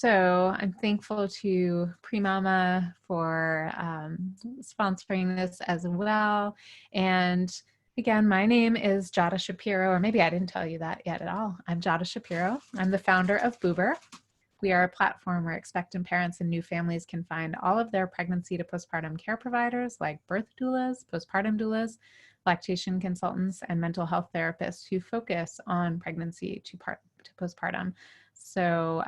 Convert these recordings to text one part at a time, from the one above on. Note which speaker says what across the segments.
Speaker 1: So I'm thankful to Pre-Mama for sponsoring this as well. And again, my name is Jada Shapiro, or maybe I didn't tell you that yet at all. I'm Jada Shapiro. I'm the founder of Boober. We are a platform where expectant parents and new families can find all of their pregnancy to postpartum care providers like birth doulas, postpartum doulas, lactation consultants, and mental health therapists who focus on pregnancy to postpartum. So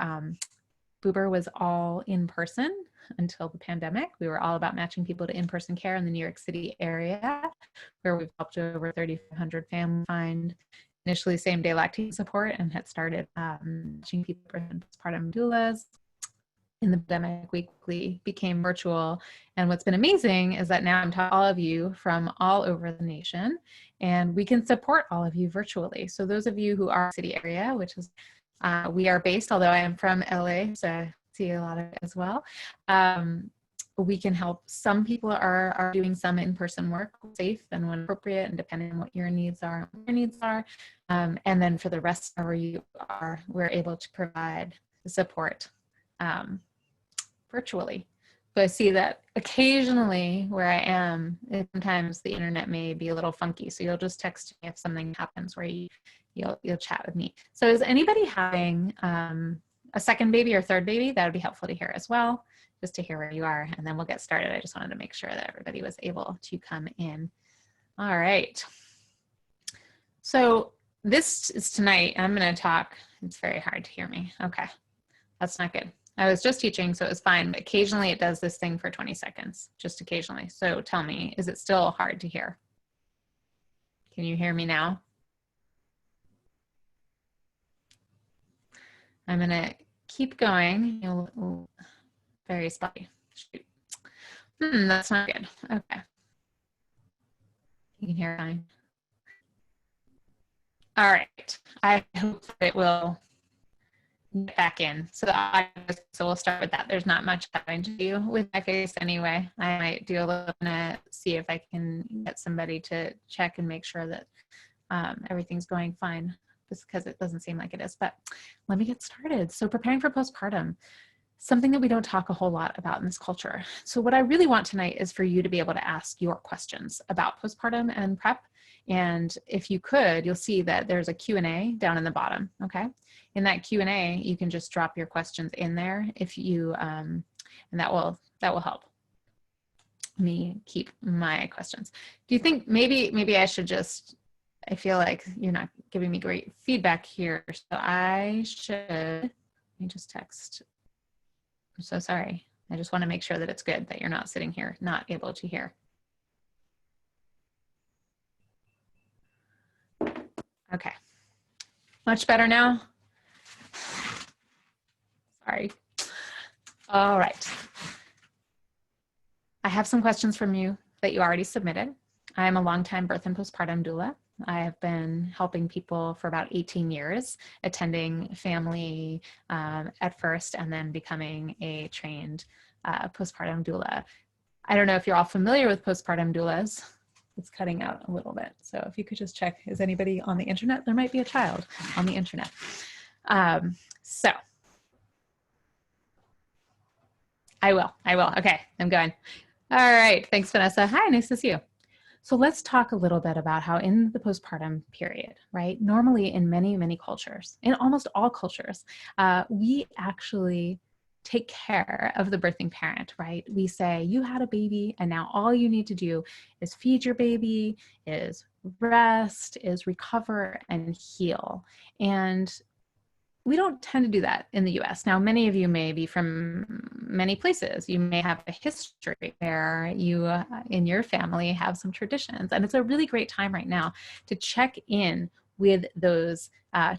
Speaker 1: Boober was all in person until the pandemic. We were all about matching people to in-person care in the New York City area, where we've helped over 3,500 families find initially same-day lactation support and had started matching people for postpartum doulas. In the pandemic, weekly became virtual. And what's been amazing is that now I'm talking to all of you from all over the nation, and we can support all of you virtually. So those of you who are in the city area, which is we are based, although I am from LA, so I see a lot of it as well. We can help. Some people are doing some in-person work safe and when appropriate and depending on what your needs are. And then for the rest of where you are, we're able to provide the support virtually. So I see that occasionally where I am, sometimes the internet may be a little funky. So you'll just text me if something happens where you'll chat with me. So is anybody having a second baby or third baby? That would be helpful to hear as well, just to hear where you are, and then we'll get started. I just wanted to make sure that everybody was able to come in. All right. So this is tonight. I'm going to talk. It's very hard to hear me. Okay. That's not good. I was just teaching, so it was fine, but occasionally it does this thing for 20 seconds, just occasionally. So tell me, is it still hard to hear? Can you hear me now? I'm going to keep going. Very spotty. Shoot. That's not good. Okay. You can hear it fine. All right. I hope it will get back in. So we'll start with that. There's not much having to do with my face anyway. I might do a little bit, see if I can get somebody to check and make sure that everything's going fine, just because it doesn't seem like it is. But let me get started. So preparing for postpartum, something that we don't talk a whole lot about in this culture. So what I really want tonight is for you to be able to ask your questions about postpartum and prep. And if you could, you'll see that there's a Q&A down in the bottom, okay? In that Q&A, you can just drop your questions in there if you, and that will help me keep my questions. Do you think maybe I should just, I feel like you're not giving me great feedback here, so I should, let me just text. I'm so sorry. I just want to make sure that it's good, that you're not sitting here not able to hear. Okay. Much better now? Sorry. All right. I have some questions from you that you already submitted. I am a longtime birth and postpartum doula. I have been helping people for about 18 years, attending family at first and then becoming a trained postpartum doula. I don't know if you're all familiar with postpartum doulas. It's cutting out a little bit. So if you could just check, is anybody on the internet? There might be a child on the internet. So I will. Okay, I'm going. All right, thanks, Vanessa. Hi, nice to see you. So let's talk a little bit about how in the postpartum period, right? Normally in many, many cultures, in almost all cultures, we actually take care of the birthing parent, right? We say, you had a baby and now all you need to do is feed your baby, is rest, is recover and heal. And we don't tend to do that in the US. Now, many of you may be from many places. You may have a history where you, in your family, have some traditions. And it's a really great time right now to check in with those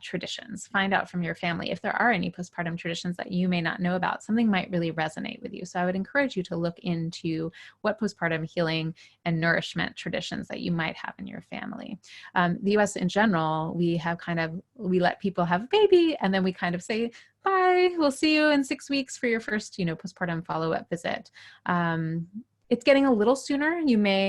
Speaker 1: traditions. Find out from your family if there are any postpartum traditions that you may not know about. Something might really resonate with you. So I would encourage you to look into what postpartum healing and nourishment traditions that you might have in your family. The US in general, we let people have a baby and then we kind of say, bye, we'll see you in 6 weeks for your first, postpartum follow-up visit. it's getting a little sooner.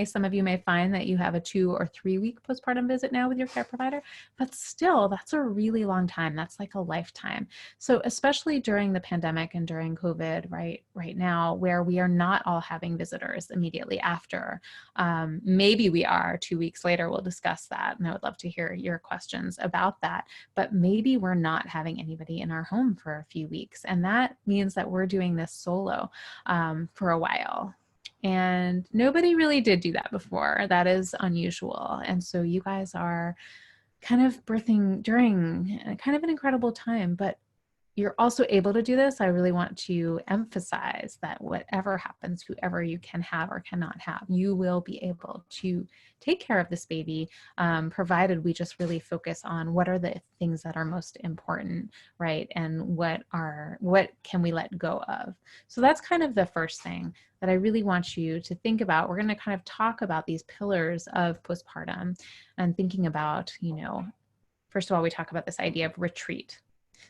Speaker 1: Some of you may find that you have a 2 or 3 week postpartum visit now with your care provider, but still that's a really long time. That's like a lifetime. So especially during the pandemic and during COVID, right now, where we are not all having visitors immediately after, maybe we are 2 weeks later, we'll discuss that. And I would love to hear your questions about that, but maybe we're not having anybody in our home for a few weeks. And that means that we're doing this solo for a while. And nobody really did do that before. That is unusual. And so you guys are kind of birthing during kind of an incredible time, but you're also able to do this. I really want to emphasize that whatever happens, whoever you can have or cannot have, you will be able to take care of this baby, provided we just really focus on what are the things that are most important, right? And what can we let go of? So that's kind of the first thing that I really want you to think about. We're going to kind of talk about these pillars of postpartum and thinking about, first of all, we talk about this idea of retreat.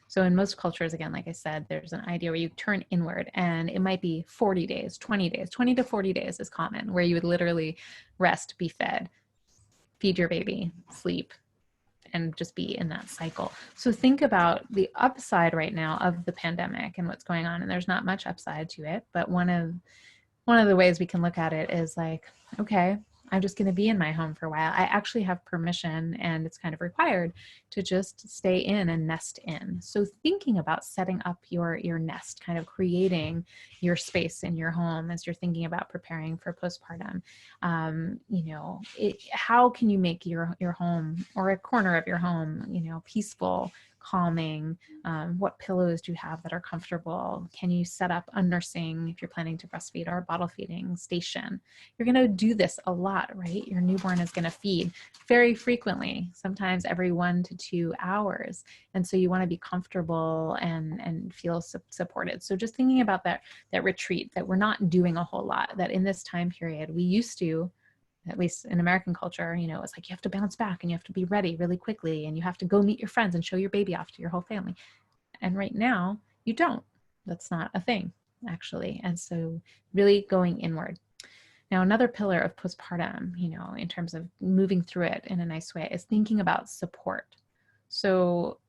Speaker 1: So in most cultures, again, like I said, there's an idea where you turn inward, and it might be 40 days, 20 days, 20 to 40 days is common, where you would literally rest, be fed, feed your baby, sleep, and just be in that cycle. So think about the upside right now of the pandemic and what's going on. And there's not much upside to it, but one of the ways we can look at it is like, okay, I'm just going to be in my home for a while. I actually have permission, and it's kind of required, to just stay in and nest in. So thinking about setting up your nest, kind of creating your space in your home as you're thinking about preparing for postpartum. How can you make your home, or a corner of your home, peaceful, calming? What pillows do you have that are comfortable? Can you set up a nursing, if you're planning to breastfeed, or a bottle feeding station? You're going to do this a lot, right? Your newborn is going to feed very frequently, sometimes every 1 to 2 hours. And so you want to be comfortable and feel supported. So just thinking about that retreat, that we're not doing a whole lot, that in this time period, we used to, at least in American culture, it's like you have to bounce back and you have to be ready really quickly, and you have to go meet your friends and show your baby off to your whole family. And right now, you don't. That's not a thing, actually. And so really going inward. Now, another pillar of postpartum, in terms of moving through it in a nice way, is thinking about support. So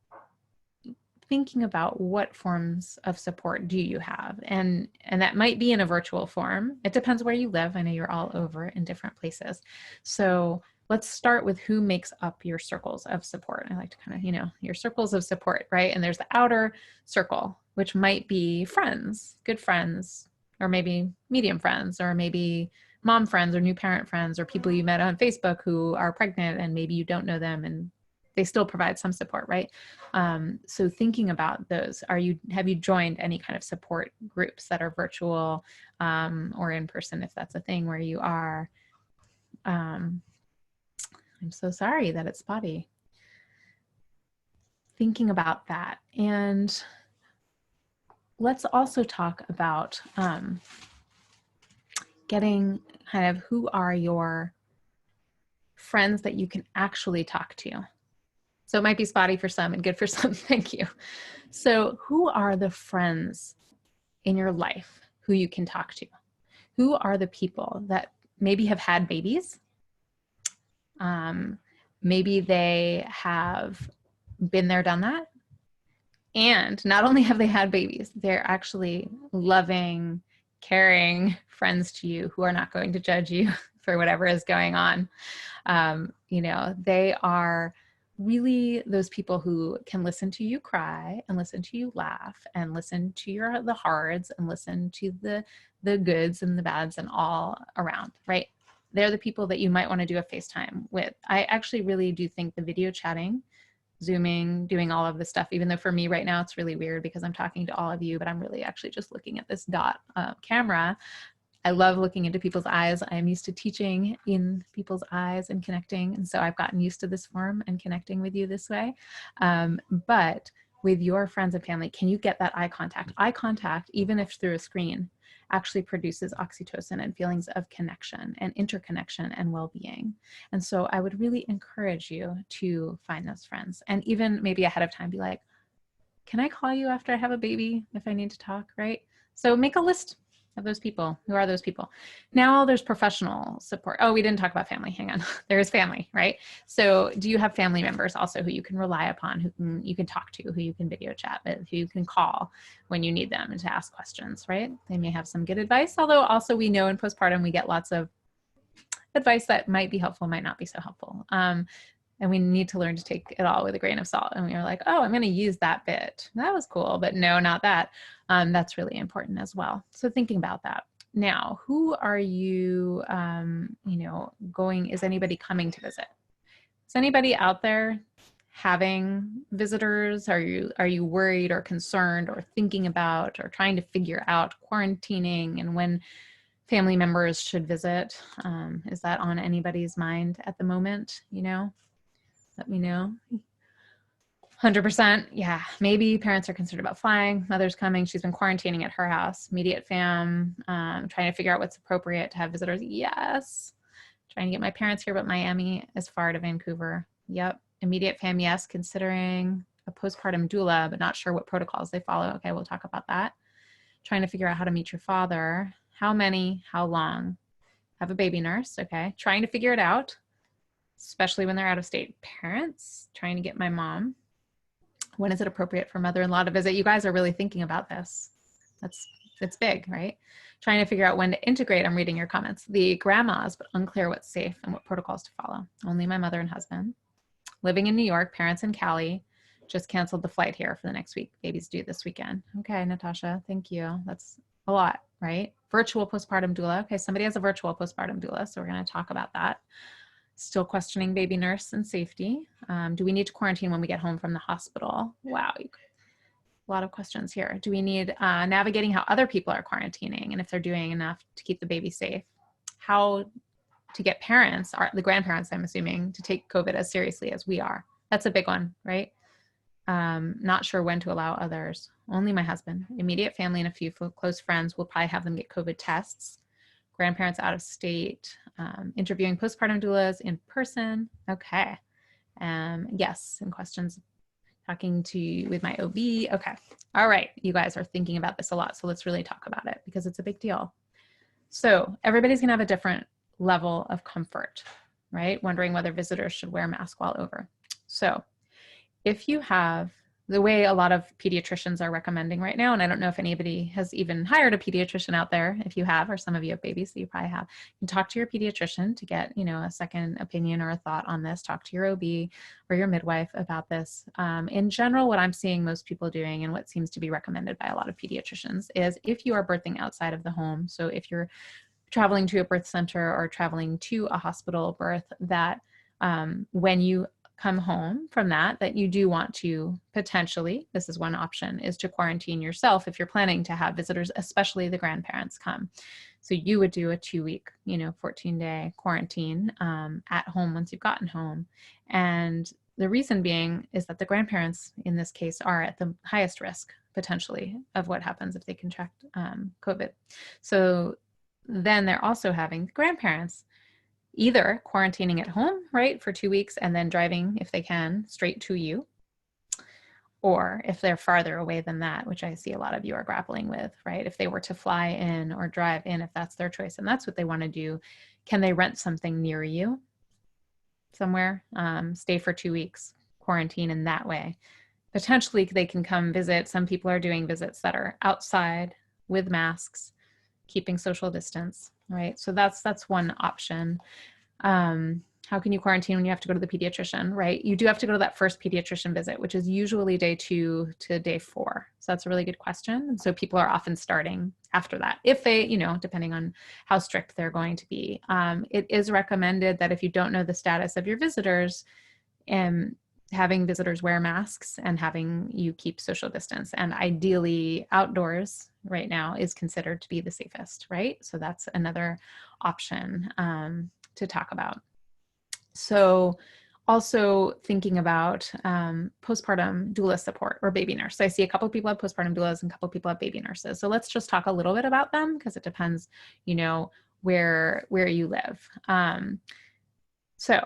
Speaker 1: thinking about what forms of support do you have, and that might be in a virtual form. It depends where you live. I know you're all over in different places. So let's start with who makes up your circles of support. I like to kind of, your circles of support, right? And there's the outer circle, which might be friends, good friends, or maybe medium friends, or maybe mom friends or new parent friends, or people you met on Facebook who are pregnant and maybe you don't know them and they still provide some support, right? So thinking about those, have you joined any kind of support groups that are virtual or in person, if that's a thing where you are? I'm so sorry that it's spotty. Thinking about that. And let's also talk about getting kind of, who are your friends that you can actually talk to? So it might be spotty for some and good for some. Thank you. So who are the friends in your life who you can talk to? Who are the people that maybe have had babies? Maybe they have been there, done that. And not only have they had babies, they're actually loving, caring friends to you who are not going to judge you for whatever is going on. They are really those people who can listen to you cry and listen to you laugh and listen to the hards and listen to the goods and the bads and all around, right? They're the people that you might want to do a FaceTime with. I actually really do think the video chatting, Zooming, doing all of this stuff, even though for me right now it's really weird because I'm talking to all of you, but I'm really actually just looking at this dot camera. I love looking into people's eyes. I am used to teaching in people's eyes and connecting. And so I've gotten used to this form and connecting with you this way. But with your friends and family, can you get that eye contact? Eye contact, even if through a screen, actually produces oxytocin and feelings of connection and interconnection and well-being. And so I would really encourage you to find those friends, and even maybe ahead of time be like, can I call you after I have a baby if I need to talk, right? So make a list of those people. Who are those people? Now there's professional support. Oh, we didn't talk about family. Hang on. There's family, right? So do you have family members also who you can rely upon, you can talk to, who you can video chat with, who you can call when you need them and to ask questions, right? They may have some good advice, although also we know in postpartum we get lots of advice that might be helpful, might not be so helpful. And we need to learn to take it all with a grain of salt. And we are like, oh, I'm going to use that bit. That was cool, but no, not that. That's really important as well. So thinking about that. Now, who are you, is anybody coming to visit? Is anybody out there having visitors? Are you worried or concerned or thinking about or trying to figure out quarantining and when family members should visit? Is that on anybody's mind at the moment? Let me know. 100%. Yeah. Maybe parents are concerned about flying. Mother's coming. She's been quarantining at her house. Immediate fam. Trying to figure out what's appropriate to have visitors. Yes. Trying to get my parents here, but Miami is far to Vancouver. Yep. Immediate fam. Yes. Considering a postpartum doula, but not sure what protocols they follow. Okay. We'll talk about that. Trying to figure out how to meet your father. How many? How long? Have a baby nurse. Okay. Trying to figure it out, especially when they're out of state. Parents, trying to get my mom. When is it appropriate for mother-in-law to visit? You guys are really thinking about this. It's big, right? Trying to figure out when to integrate. I'm reading your comments. The grandmas, but unclear what's safe and what protocols to follow. Only my mother and husband. Living in New York, parents in Cali. Just canceled the flight here for the next week. Baby's due this weekend. Okay, Natasha, thank you. That's a lot, right? Virtual postpartum doula. Okay, somebody has a virtual postpartum doula, so we're going to talk about that. Still questioning baby nurse and safety. Do we need to quarantine when we get home from the hospital? Wow, a lot of questions here. Do we need navigating how other people are quarantining and if they're doing enough to keep the baby safe? How to get parents, the grandparents, I'm assuming, to take COVID as seriously as we are. That's a big one, right? Not sure when to allow others. Only my husband. Immediate family and a few close friends will probably have them get COVID tests. Grandparents out of state, interviewing postpartum doulas in person. Okay. Yes, and questions, talking with my OB. Okay. All right. You guys are thinking about this a lot. So let's really talk about it because it's a big deal. So everybody's going to have a different level of comfort, right? Wondering whether visitors should wear a mask while over. So if you have the way a lot of pediatricians are recommending right now, and I don't know if anybody has even hired a pediatrician out there. If you have, or some of you have babies, so you probably have, you can talk to your pediatrician to get, a second opinion or a thought on this. Talk to your OB or your midwife about this. In general, what I'm seeing most people doing and what seems to be recommended by a lot of pediatricians is if you are birthing outside of the home, so if you're traveling to a birth center or traveling to a hospital birth, that when you come home from that you do want to potentially, this is one option, is to quarantine yourself if you're planning to have visitors, especially the grandparents come. So you would do a 2-week, 14-day quarantine at home once you've gotten home. And the reason being is that the grandparents in this case are at the highest risk potentially of what happens if they contract COVID. So then they're also having the grandparents either quarantining at home, right, for 2 weeks and then driving, if they can, straight to you. Or if they're farther away than that, which I see a lot of you are grappling with, right? If they were to fly in or drive in, if that's their choice and that's what they want to do, can they rent something near you somewhere, stay for 2 weeks, quarantine in that way? Potentially they can come visit. Some people are doing visits that are outside with masks, keeping social distance, right? So that's one option. How can you quarantine when you have to go to the pediatrician, right? You do have to go to that first pediatrician visit, which is usually day 2 to day 4. So that's a really good question. And so people are often starting after that, if they, depending on how strict they're going to be. It is recommended that if you don't know the status of your visitors, having visitors wear masks and having you keep social distance, and ideally outdoors right now is considered to be the safest, right? So that's another option to talk about. So also thinking about postpartum doula support or baby nurse. So I see a couple of people have postpartum doulas and a couple of people have baby nurses. So let's just talk a little bit about them because it depends, where you live. So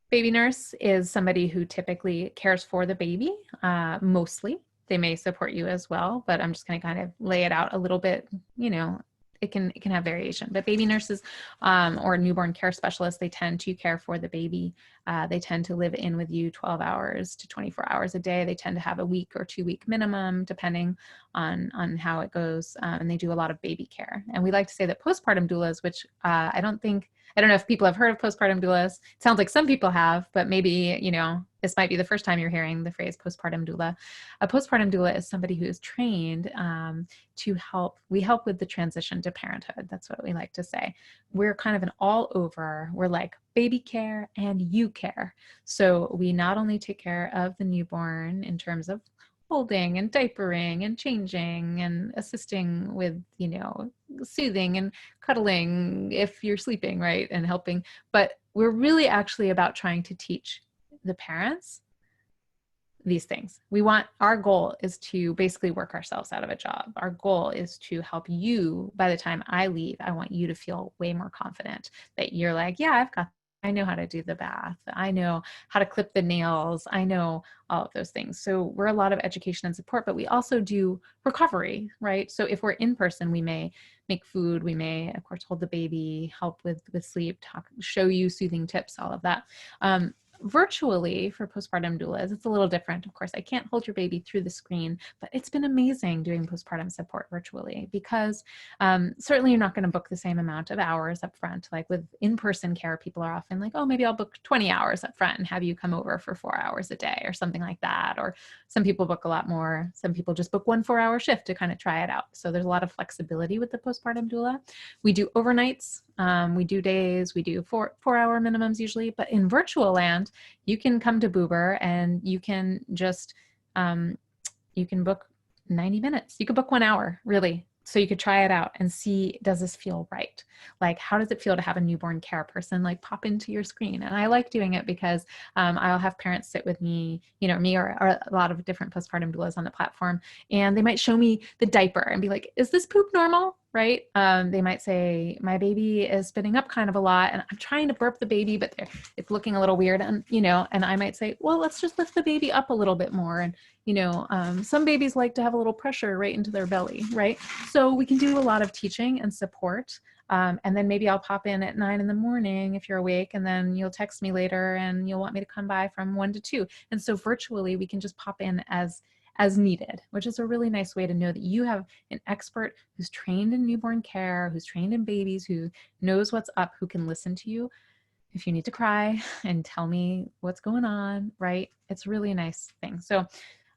Speaker 1: baby nurse is somebody who typically cares for the baby, mostly. They may support you as well, but I'm just going to kind of lay it out a little bit, it can have variation, but baby nurses or newborn care specialists, they tend to care for the baby. They tend to live in with you 12 hours to 24 hours a day. They tend to have a week or 2 week minimum, depending on how it goes. And they do a lot of baby care. And we like to say that postpartum doulas, which I don't know if people have heard of postpartum doulas. It sounds like some people have, but maybe, this might be the first time you're hearing the phrase postpartum doula. A postpartum doula is somebody who is trained we help with the transition to parenthood. That's what we like to say. We're kind of an all over, we're like baby care and you care. So we not only take care of the newborn in terms of holding and diapering and changing and assisting with, soothing and cuddling if you're sleeping, right? And helping. But we're really actually about trying to teach the parents these things. Our goal is to basically work ourselves out of a job. Our goal is to help you. By the time I leave, I want you to feel way more confident that you're like, yeah, I know how to do the bath. I know how to clip the nails. I know all of those things. So we're a lot of education and support, but we also do recovery, right? So if we're in person, we may make food. We may, of course, hold the baby, help with sleep, show you soothing tips, all of that. Virtually for postpartum doulas, it's a little different. Of course, I can't hold your baby through the screen, but it's been amazing doing postpartum support virtually because certainly you're not going to book the same amount of hours up front. Like with in-person care, people are often like, oh, maybe I'll book 20 hours up front and have you come over for 4 hours a day or something like that. Or some people book a lot more. Some people just book 1 4-hour shift to kind of try it out. So there's a lot of flexibility with the postpartum doula. We do overnights. We do days. We do 4-hour minimums usually, but in virtual land, you can come to Boober and you can just, you can book 90 minutes. You could book 1 hour, really. So you could try it out and see, does this feel right? Like, how does it feel to have a newborn care person like pop into your screen? And I like doing it because I'll have parents sit with me, me or a lot of different postpartum doulas on the platform, and they might show me the diaper and be like, is this poop normal? Right? They might say, my baby is spitting up kind of a lot and I'm trying to burp the baby, but it's looking a little weird. And, and I might say, well, let's just lift the baby up a little bit more. And, some babies like to have a little pressure right into their belly, right? So we can do a lot of teaching and support. And then maybe I'll pop in at 9 a.m. if you're awake, and then you'll text me later and you'll want me to come by from 1 to 2. And so virtually we can just pop in as needed, which is a really nice way to know that you have an expert who's trained in newborn care, who's trained in babies, who knows what's up, who can listen to you if you need to cry and tell me what's going on, right? It's really a nice thing. So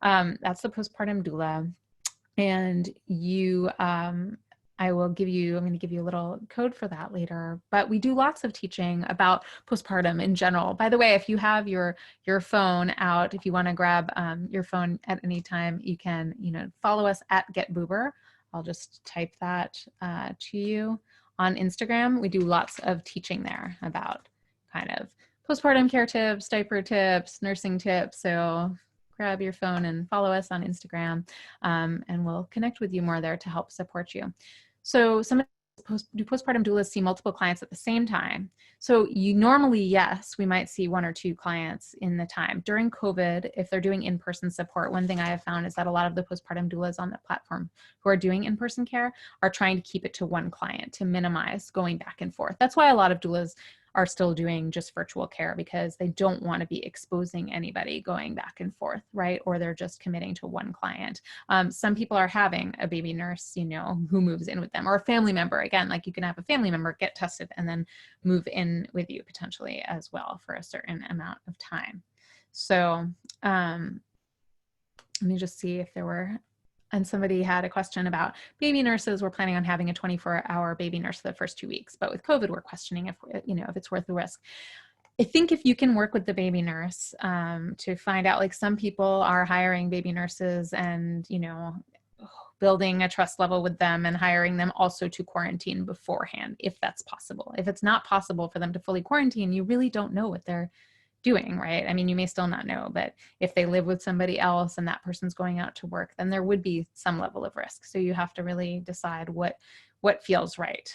Speaker 1: that's the postpartum doula. And I'm going to give you a little code for that later, but we do lots of teaching about postpartum in general. By the way, if you have your phone out, if you want to grab your phone at any time, you can, follow us at Get Boober. I'll just type that to you. On Instagram, we do lots of teaching there about kind of postpartum care tips, diaper tips, nursing tips. So grab your phone and follow us on Instagram, and we'll connect with you more there to help support you. So some postpartum doulas see multiple clients at the same time. So you normally, yes, we might see 1 or 2 clients in the time. During COVID, if they're doing in-person support, one thing I have found is that a lot of the postpartum doulas on the platform who are doing in-person care are trying to keep it to 1 client to minimize going back and forth. That's why a lot of doulas are still doing just virtual care, because they don't want to be exposing anybody going back and forth, right? Or they're just committing to 1 client. Some people are having a baby nurse, who moves in with them, or a family member. Again, like you can have a family member get tested and then move in with you potentially as well for a certain amount of time. So let me just see if there were, and somebody had a question about baby nurses. We're planning on having a 24-hour baby nurse for the first 2 weeks, but with COVID, we're questioning if it's worth the risk. I think if you can work with the baby nurse to find out, like some people are hiring baby nurses and, building a trust level with them and hiring them also to quarantine beforehand, if that's possible. If it's not possible for them to fully quarantine, you really don't know what they're doing, right? I mean, you may still not know, but if they live with somebody else and that person's going out to work, then there would be some level of risk. So you have to really decide what feels right,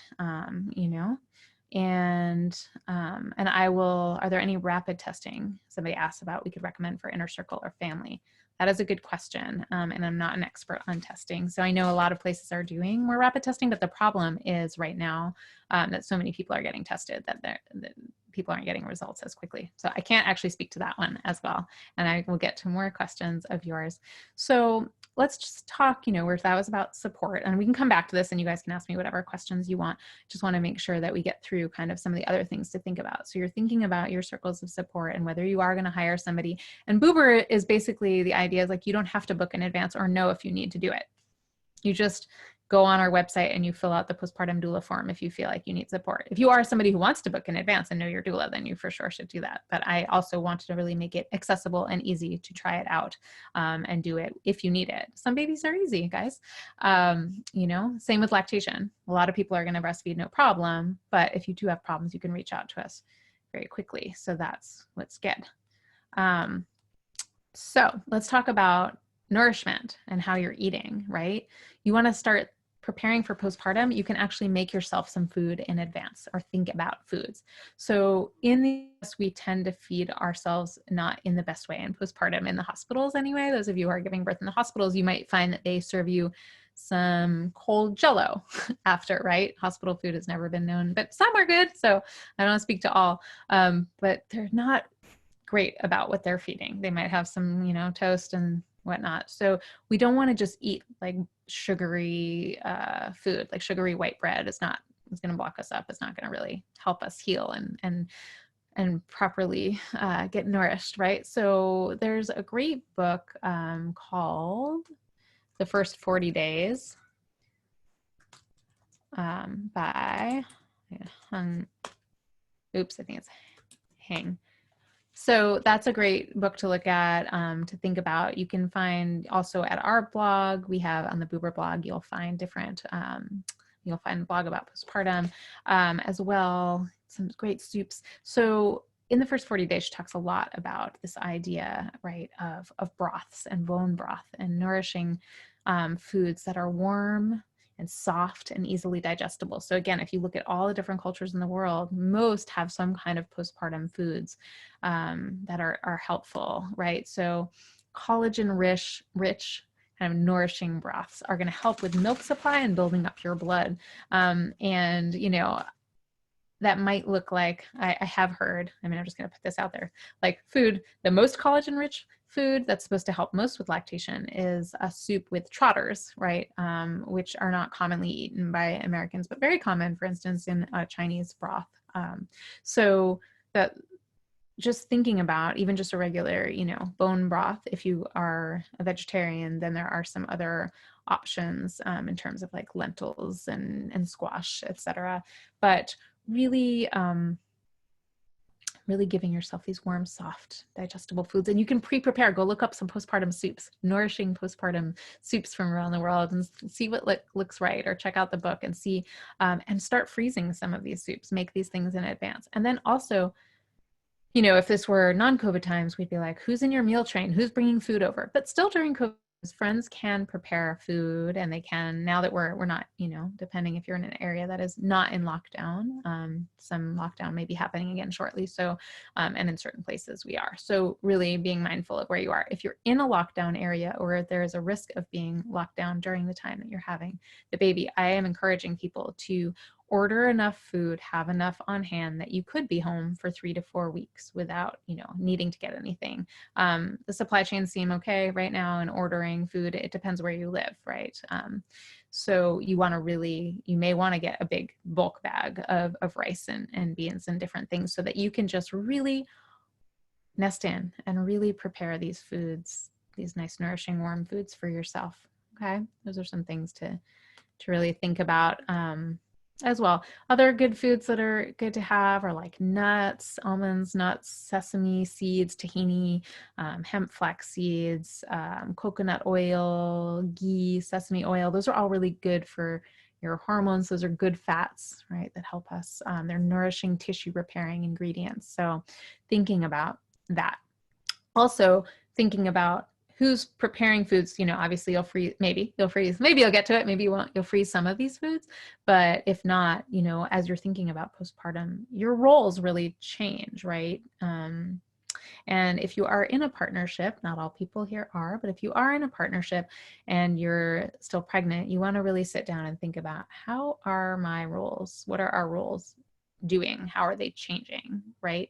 Speaker 1: And are there any rapid testing somebody asked about we could recommend for inner circle or family? That is a good question. And I'm not an expert on testing. So I know a lot of places are doing more rapid testing, but the problem is right now that so many people are getting tested that people aren't getting results as quickly. So I can't actually speak to that one as well. And I will get to more questions of yours. So let's just talk, where that was about support, and we can come back to this and you guys can ask me whatever questions you want. Just want to make sure that we get through kind of some of the other things to think about. So you're thinking about your circles of support and whether you are going to hire somebody. And Boober is basically the idea is like, you don't have to book in advance or know if you need to do it. You just go on our website and you fill out the postpartum doula form if you feel like you need support. If you are somebody who wants to book in advance and know your doula, then you for sure should do that. But I also wanted to really make it accessible and easy to try it out and do it if you need it. Some babies are easy, guys. Same with lactation. A lot of people are going to breastfeed no problem, but if you do have problems, you can reach out to us very quickly. So that's what's good. So let's talk about nourishment and how you're eating, right? You want to start preparing for postpartum. You can actually make yourself some food in advance or think about foods. So in the US, we tend to feed ourselves not in the best way in postpartum in the hospitals anyway. Those of you who are giving birth in the hospitals, you might find that they serve you some cold Jell-O after, right? Hospital food has never been known, but some are good. So I don't want to speak to all, but they're not great about what they're feeding. They might have some, toast and whatnot. So we don't want to just eat like sugary food, like sugary white bread. It's going to block us up. It's not going to really help us heal and properly get nourished, right? So there's a great book called The First 40 Days by I think it's Hang. So that's a great book to look at, to think about. You can find also at our blog, we have on the Boober blog, you'll find you'll find a blog about postpartum as well, some great soups. So in The First 40 Days, she talks a lot about this idea, right, of broths and bone broth and nourishing foods that are warm and soft and easily digestible. So again, if you look at all the different cultures in the world, most have some kind of postpartum foods that are helpful, right? So collagen-rich kind of nourishing broths are going to help with milk supply and building up your blood. That might look like, I have heard, I'm just going to put this out there, like food, the most collagen-rich food that's supposed to help most with lactation is a soup with trotters, right? Which are not commonly eaten by Americans, but very common, for instance, in Chinese broth. So that just thinking about even just a regular, bone broth, if you are a vegetarian, then there are some other options in terms of like lentils and squash, etc. But really giving yourself these warm, soft, digestible foods. And you can pre-prepare, go look up some postpartum soups, nourishing postpartum soups from around the world and see what looks right, or check out the book and see, and start freezing some of these soups, make these things in advance. And then also, if this were non-COVID times, we'd be like, who's in your meal train? Who's bringing food over? But still during COVID, friends can prepare food, and they can, now that we're not, depending if you're in an area that is not in lockdown, some lockdown may be happening again shortly. So, and in certain places we are. So really being mindful of where you are. If you're in a lockdown area, or there is a risk of being locked down during the time that you're having the baby, I am encouraging people to order enough food, have enough on hand that you could be home for 3 to 4 weeks without, needing to get anything. The supply chains seem okay right now, and ordering food, it depends where you live, right? So you may want to get a big bulk bag of rice and beans and different things so that you can just really nest in and really prepare these foods, these nice, nourishing, warm foods for yourself. Okay. Those are some things to really think about. As well. Other good foods that are good to have are like nuts, almonds, nuts, sesame seeds, tahini, hemp flax seeds, coconut oil, ghee, sesame oil. Those are all really good for your hormones. Those are good fats, right, that help us. They're nourishing, tissue repairing ingredients. So thinking about that. Also thinking about who's preparing foods, obviously maybe you'll get to it, maybe you won't, you'll freeze some of these foods, but if not, as you're thinking about postpartum, your roles really change, right? And if you are in a partnership, not all people here are, but if you are in a partnership and you're still pregnant, you want to really sit down and think about, how are my roles? What are our roles doing? How are they changing, right?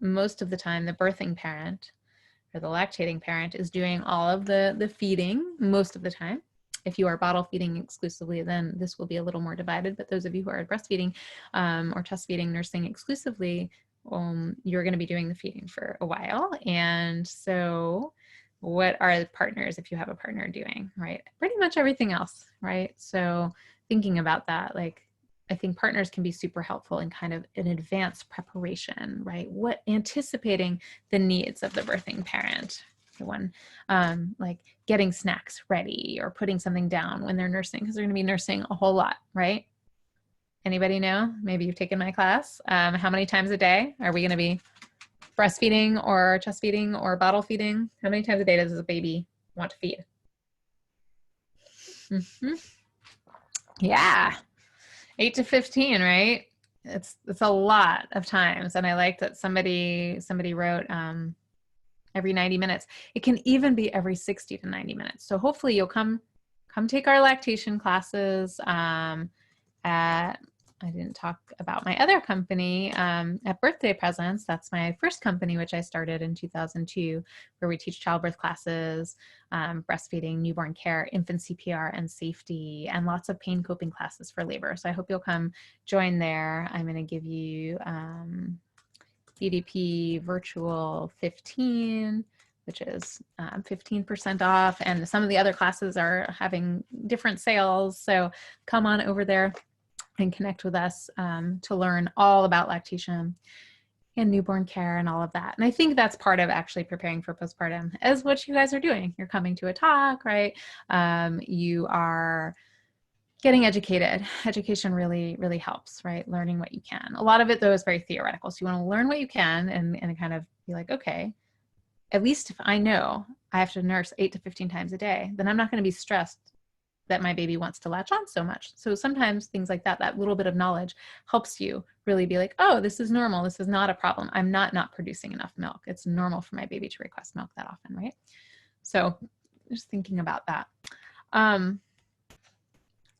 Speaker 1: Most of the time, the birthing parent or the lactating parent is doing all of the feeding most of the time. If you are bottle feeding exclusively, then this will be a little more divided. But those of you who are breastfeeding or test feeding, nursing exclusively, you're going to be doing the feeding for a while. And so what are the partners, if you have a partner, doing, right? Pretty much everything else, right? So thinking about that, like, I think partners can be super helpful in kind of an advanced preparation, right? What anticipating the needs of the birthing parent. One, like getting snacks ready or putting something down when they're nursing, because they're going to be nursing a whole lot, right? Anybody know? Maybe you've taken my class. How many times a day are we going to be breastfeeding or chest feeding or bottle feeding? How many times a day does a baby want to feed? Yeah. 8 to 15, right? It's a lot of times. And I like that somebody wrote every 90 minutes. It can even be every 60 to 90 minutes. So hopefully you'll come take our lactation classes I didn't talk about my other company at Birthday Presents. That's my first company, which I started in 2002, where we teach childbirth classes, breastfeeding, newborn care, infant CPR, and safety, and lots of pain coping classes for labor. So I hope you'll come join there. I'm going to give you BDP Virtual 15, which is 15% off. And some of the other classes are having different sales. So come on over there and connect with us to learn all about lactation and newborn care and all of that. And I think that's part of actually preparing for postpartum, is what you guys are doing. You're coming to a talk, right? You are getting educated. Education really, really helps, right? Learning what you can. A lot of it, though, is very theoretical. So you want to learn what you can and kind of be like, okay, at least if I know I have to nurse 8 to 15 times a day, then I'm not going to be stressed that my baby wants to latch on so much. So sometimes things like that little bit of knowledge helps you really be like, oh, this is normal. This is not a problem. I'm not producing enough milk. It's normal for my baby to request milk that often, right? So just thinking about that.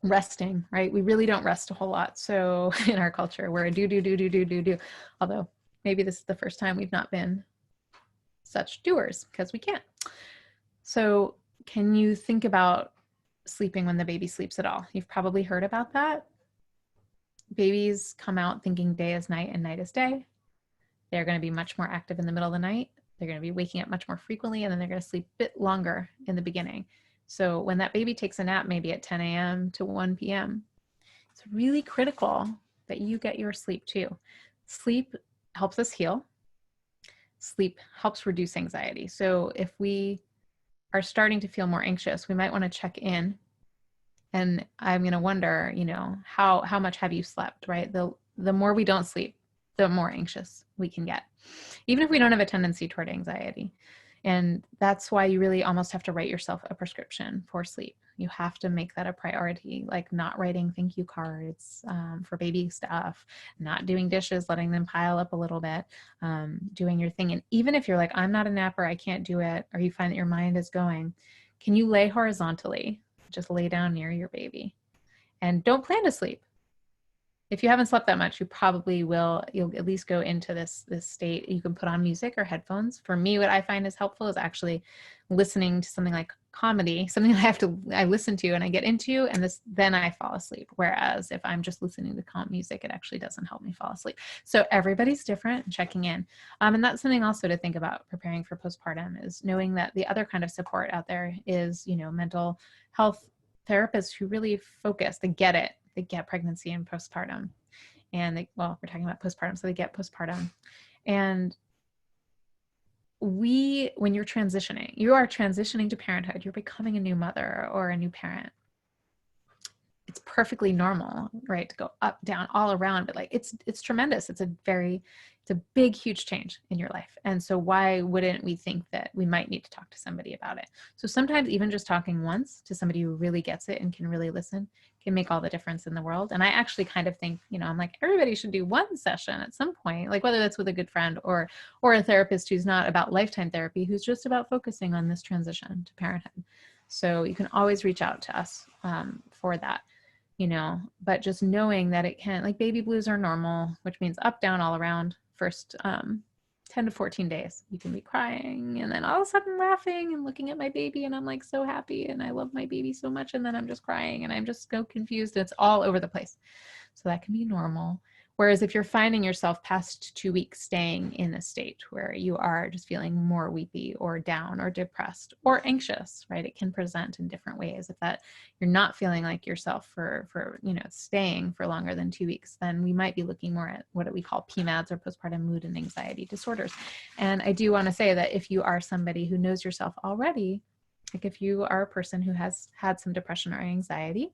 Speaker 1: Resting, right? We really don't rest a whole lot. So in our culture, we're a do. Although maybe this is the first time we've not been such doers, because we can't. So can you think about sleeping when the baby sleeps at all? You've probably heard about that. Babies come out thinking day is night and night is day. They're going to be much more active in the middle of the night. They're going to be waking up much more frequently, and then they're going to sleep a bit longer in the beginning. So when that baby takes a nap, maybe at 10 a.m. to 1 p.m., it's really critical that you get your sleep too. Sleep helps us heal. Sleep helps reduce anxiety. So if we are starting to feel more anxious, we might want to check in. And I'm going to wonder, how much have you slept, right? The more we don't sleep, the more anxious we can get, even if we don't have a tendency toward anxiety. And that's why you really almost have to write yourself a prescription for sleep. You have to make that a priority, like not writing thank you cards for baby stuff, not doing dishes, letting them pile up a little bit, doing your thing. And even if you're like, I'm not a napper, I can't do it, or you find that your mind is going, can you lay horizontally? Just lay down near your baby and don't plan to sleep. If you haven't slept that much, you probably will. You'll at least go into this state. You can put on music or headphones. For me, what I find is helpful is actually listening to something like comedy, something I listen to and I get into, and then I fall asleep. Whereas if I'm just listening to calm music, it actually doesn't help me fall asleep. So everybody's different and checking in. And that's something also to think about preparing for postpartum, is knowing that the other kind of support out there is, mental health therapists who really focus, they get it. They get pregnancy and postpartum, and we're talking about postpartum, so they get postpartum. And when you are transitioning to parenthood, you're becoming a new mother or a new parent. it's perfectly normal, right, to go up, down, all around, but like it's tremendous. It's a big, huge change in your life. And so why wouldn't we think that we might need to talk to somebody about it? So sometimes even just talking once to somebody who really gets it and can really listen can make all the difference in the world. And I actually kind of think, I'm like, everybody should do one session at some point, like whether that's with a good friend or a therapist who's not about lifetime therapy, who's just about focusing on this transition to parenthood. So you can always reach out to us for that. But just knowing that it can, like baby blues are normal, which means up, down, all around. First 10 to 14 days, you can be crying and then all of a sudden laughing and looking at my baby and I'm like so happy and I love my baby so much, and then I'm just crying and I'm just so confused. It's all over the place. So that can be normal. Whereas if you're finding yourself past 2 weeks staying in a state where you are just feeling more weepy or down or depressed or anxious, right? It can present in different ways. If that you're not feeling like yourself for staying for longer than 2 weeks, then we might be looking more at what we call PMADs, or postpartum mood and anxiety disorders. And I do want to say that if you are somebody who knows yourself already, like if you are a person who has had some depression or anxiety,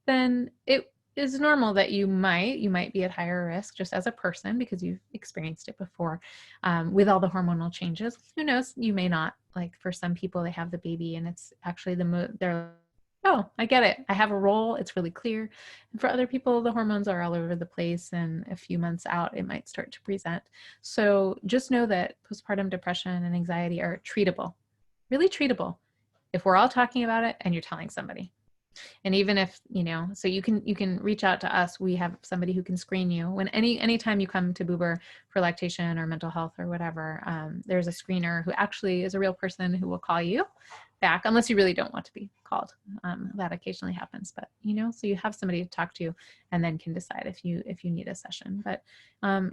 Speaker 1: then it is normal that you might be at higher risk just as a person because you've experienced it before with all the hormonal changes. Who knows? You may not. Like for some people, they have the baby and it's actually they're, oh, I get it. I have a role. It's really clear. And for other people, the hormones are all over the place and a few months out, it might start to present. So just know that postpartum depression and anxiety are treatable, really treatable, if we're all talking about it and you're telling somebody. And even if, so you can reach out to us. We have somebody who can screen you when anytime you come to Boober for lactation or mental health or whatever, there's a screener who actually is a real person who will call you back, unless you really don't want to be called. That occasionally happens, but so you have somebody to talk to and then can decide if you need a session. But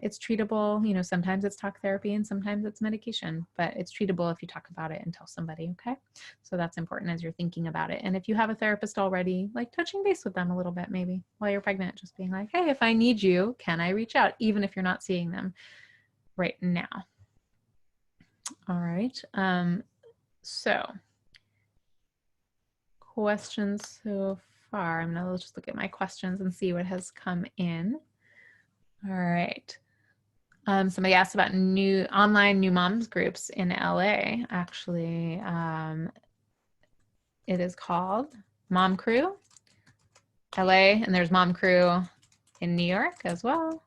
Speaker 1: it's treatable. Sometimes it's talk therapy and sometimes it's medication, but it's treatable if you talk about it and tell somebody. Okay. So that's important as you're thinking about it. And if you have a therapist already, like touching base with them a little bit, maybe while you're pregnant, just being like, hey, if I need you, can I reach out? Even if you're not seeing them right now. All right. So questions so far. I'm gonna just look at my questions and see what has come in. All right. Somebody asked about online new moms groups in LA. Actually, it is called Mom Crew LA, and there's Mom Crew in New York as well.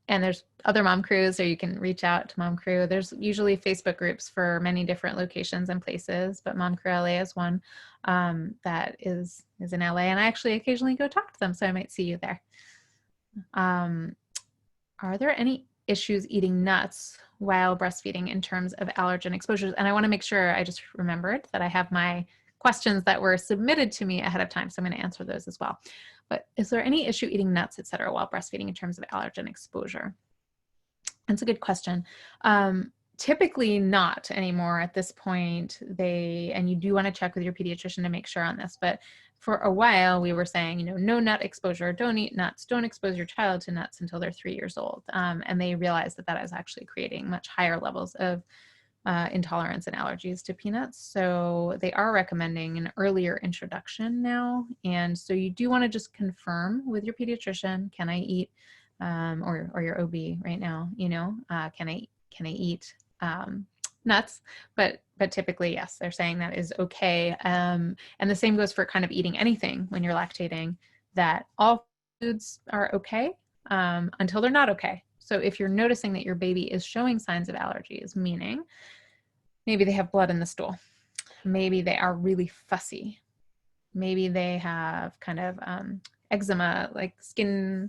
Speaker 1: And there's other mom crews, or you can reach out to Mom Crew. There's usually Facebook groups for many different locations and places, but Mom Crew LA is one that is in LA. And I actually occasionally go talk to them, so I might see you there. Are there any issues eating nuts while breastfeeding in terms of allergen exposures? And I want to make sure, I just remembered that I have my questions that were submitted to me ahead of time, so I'm going to answer those as well. But is there any issue eating nuts, et cetera, while breastfeeding in terms of allergen exposure? That's a good question. Typically not anymore at this point. And you do want to check with your pediatrician to make sure on this, but for a while we were saying, no nut exposure, don't eat nuts, don't expose your child to nuts until they're 3 years old. And they realized that is actually creating much higher levels of intolerance and allergies to peanuts. So they are recommending an earlier introduction now. And so you do want to just confirm with your pediatrician, can I eat, or your OB right now, can I eat nuts? But typically, yes, they're saying that is okay. And the same goes for kind of eating anything when you're lactating, that all foods are okay until they're not okay. So if you're noticing that your baby is showing signs of allergies, meaning maybe they have blood in the stool, maybe they are really fussy, maybe they have kind of eczema, like skin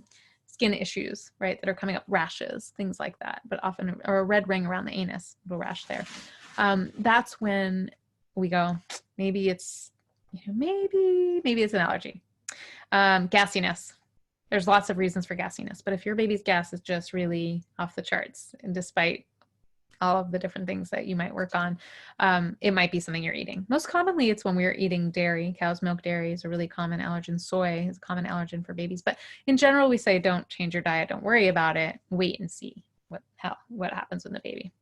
Speaker 1: issues, right, that are coming up, rashes, things like that, but often, or a red ring around the anus, little rash there. That's when we go, maybe it's, maybe it's an allergy. Gassiness. There's lots of reasons for gassiness, but if your baby's gas is just really off the charts, and despite all of the different things that you might work on, it might be something you're eating. Most commonly, it's when we're eating dairy. Cow's milk dairy is a really common allergen. Soy is a common allergen for babies. But in general, we say don't change your diet. Don't worry about it. Wait and see what happens when the baby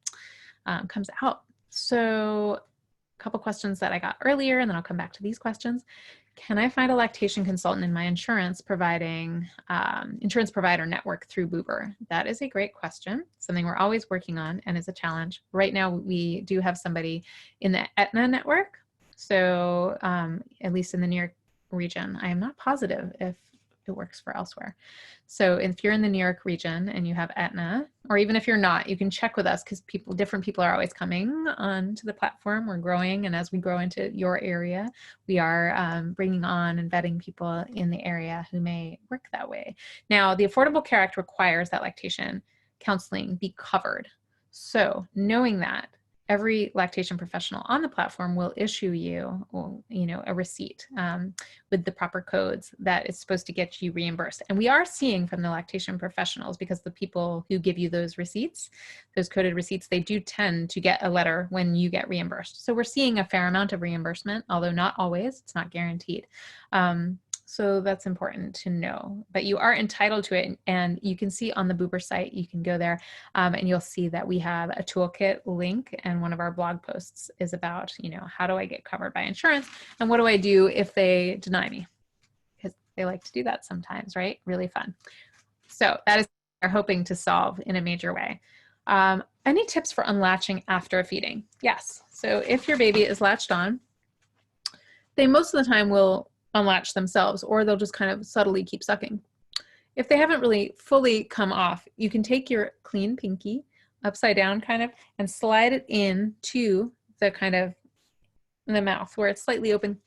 Speaker 1: comes out. So a couple questions that I got earlier, and then I'll come back to these questions. can I find a lactation consultant in my insurance provider network through Boober? That is a great question, something we're always working on and is a challenge. Right now, we do have somebody in the Aetna network. So at least in the New York region, I am not positive if it works for elsewhere. So if you're in the New York region and you have Aetna, or even if you're not, you can check with us, because different people are always coming onto the platform. We're growing, and as we grow into your area, we are bringing on and vetting people in the area who may work that way. Now, the Affordable Care Act requires that lactation counseling be covered. So knowing that, every lactation professional on the platform will issue you, a receipt with the proper codes that is supposed to get you reimbursed. And we are seeing from the lactation professionals, because the people who give you those receipts, those coded receipts, they do tend to get a letter when you get reimbursed. So we're seeing a fair amount of reimbursement, although not always, it's not guaranteed. So that's important to know, but you are entitled to it. And you can see on the Boober site, you can go there and you'll see that we have a toolkit link, and one of our blog posts is about, how do I get covered by insurance, and what do I do if they deny me? Because they like to do that sometimes, right? Really fun. So that is what we're hoping to solve in a major way. Any tips for unlatching after feeding? Yes. So if your baby is latched on, they most of the time will unlatch themselves, or they'll just kind of subtly keep sucking. If they haven't really fully come off, you can take your clean pinky upside down kind of and slide it in to the kind of in the mouth where it's slightly open.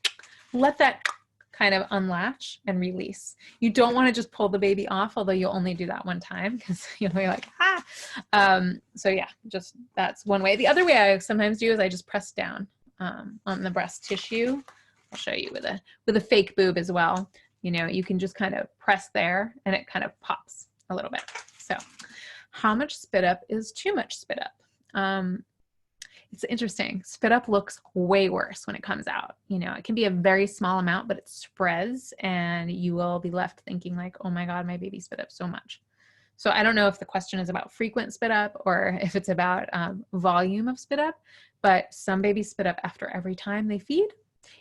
Speaker 1: Let that kind of unlatch and release. You don't want to just pull the baby off, although you'll only do that one time, because you'll be like, so yeah, just that's one way. The other way I sometimes do is I just press down on the breast tissue. I'll show you with a fake boob as well. You can just kind of press there and it kind of pops a little bit. So how much spit up is too much spit up? It's interesting. Spit up looks way worse when it comes out. It can be a very small amount, but it spreads and you will be left thinking like, oh my God, my baby spit up so much. So I don't know if the question is about frequent spit up or if it's about volume of spit up, but some babies spit up after every time they feed.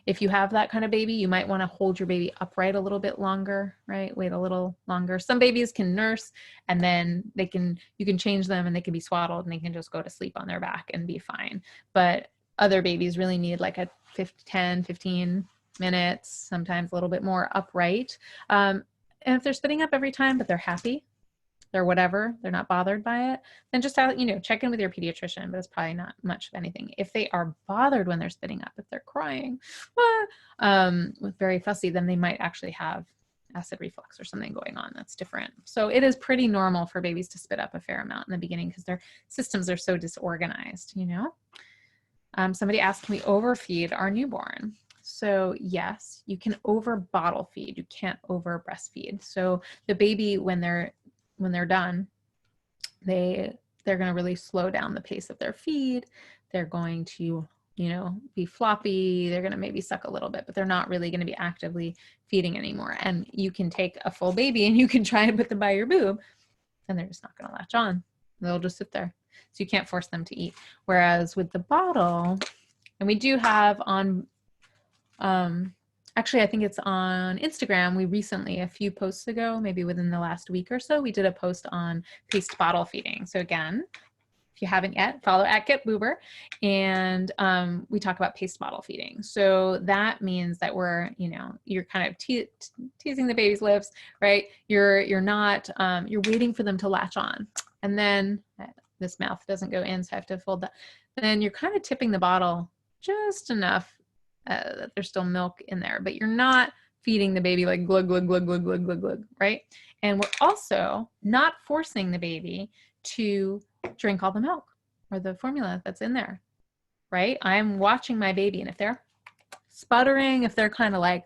Speaker 1: If you have that kind of baby, you might want to hold your baby upright a little bit longer, right? Wait a little longer. Some babies can nurse and then you can change them and they can be swaddled and they can just go to sleep on their back and be fine. But other babies really need like a 10, 15 minutes, sometimes a little bit more upright. And if they're spitting up every time, but they're happy, or whatever, they're not bothered by it, then just check in with your pediatrician, but it's probably not much of anything. If they are bothered when they're spitting up, if they're crying, with very fussy, then they might actually have acid reflux or something going on that's different. So it is pretty normal for babies to spit up a fair amount in the beginning because their systems are so disorganized, Somebody asked, can we overfeed our newborn? So yes, you can over bottle feed. You can't over breastfeed. So the baby, when they're done, they're going to really slow down the pace of their feed. They're going to, be floppy. They're going to maybe suck a little bit, but they're not really going to be actively feeding anymore. And you can take a full baby and you can try and put them by your boob and they're just not going to latch on. They'll just sit there. So you can't force them to eat. Whereas with the bottle, and we do have on, actually, I think it's on Instagram. We recently, a few posts ago, maybe within the last week or so, we did a post on paced bottle feeding. So again, if you haven't yet, follow @GetBoober, and we talk about paced bottle feeding. So that means that you're kind of teasing the baby's lips, right? You're not, you're waiting for them to latch on, and then this mouth doesn't go in, so I have to fold that. Then you're kind of tipping the bottle just enough that there's still milk in there, but you're not feeding the baby like glug, glug, glug, glug, glug, glug, glug, right? And we're also not forcing the baby to drink all the milk or the formula that's in there, right? I'm watching my baby, and if they're sputtering, if they're kind of like,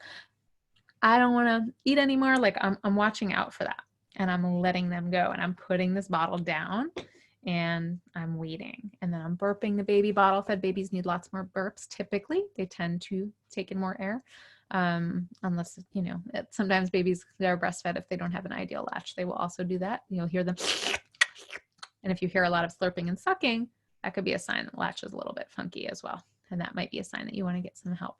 Speaker 1: I don't want to eat anymore, like I'm watching out for that, and I'm letting them go, and I'm putting this bottle down and I'm waiting, and then I'm burping the baby. Bottle fed babies need lots more burps. Typically they tend to take in more air, unless, sometimes babies that are breastfed, if they don't have an ideal latch, they will also do that. You'll hear them. And if you hear a lot of slurping and sucking, that could be a sign that latch is a little bit funky as well. And that might be a sign that you want to get some help.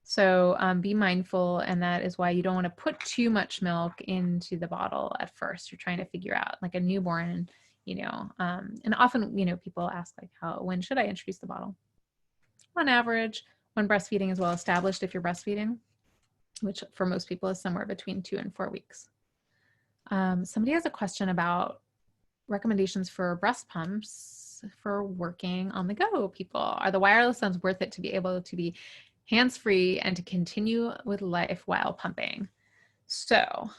Speaker 1: So be mindful, and that is why you don't want to put too much milk into the bottle at first. You're trying to figure out, like a newborn, and often, people ask like, when should I introduce the bottle? On average, when breastfeeding is well established, if you're breastfeeding, which for most people is somewhere between 2 and 4 weeks. Somebody has a question about recommendations for breast pumps for working on the go people. Are the wireless ones worth it to be able to be hands-free and to continue with life while pumping? So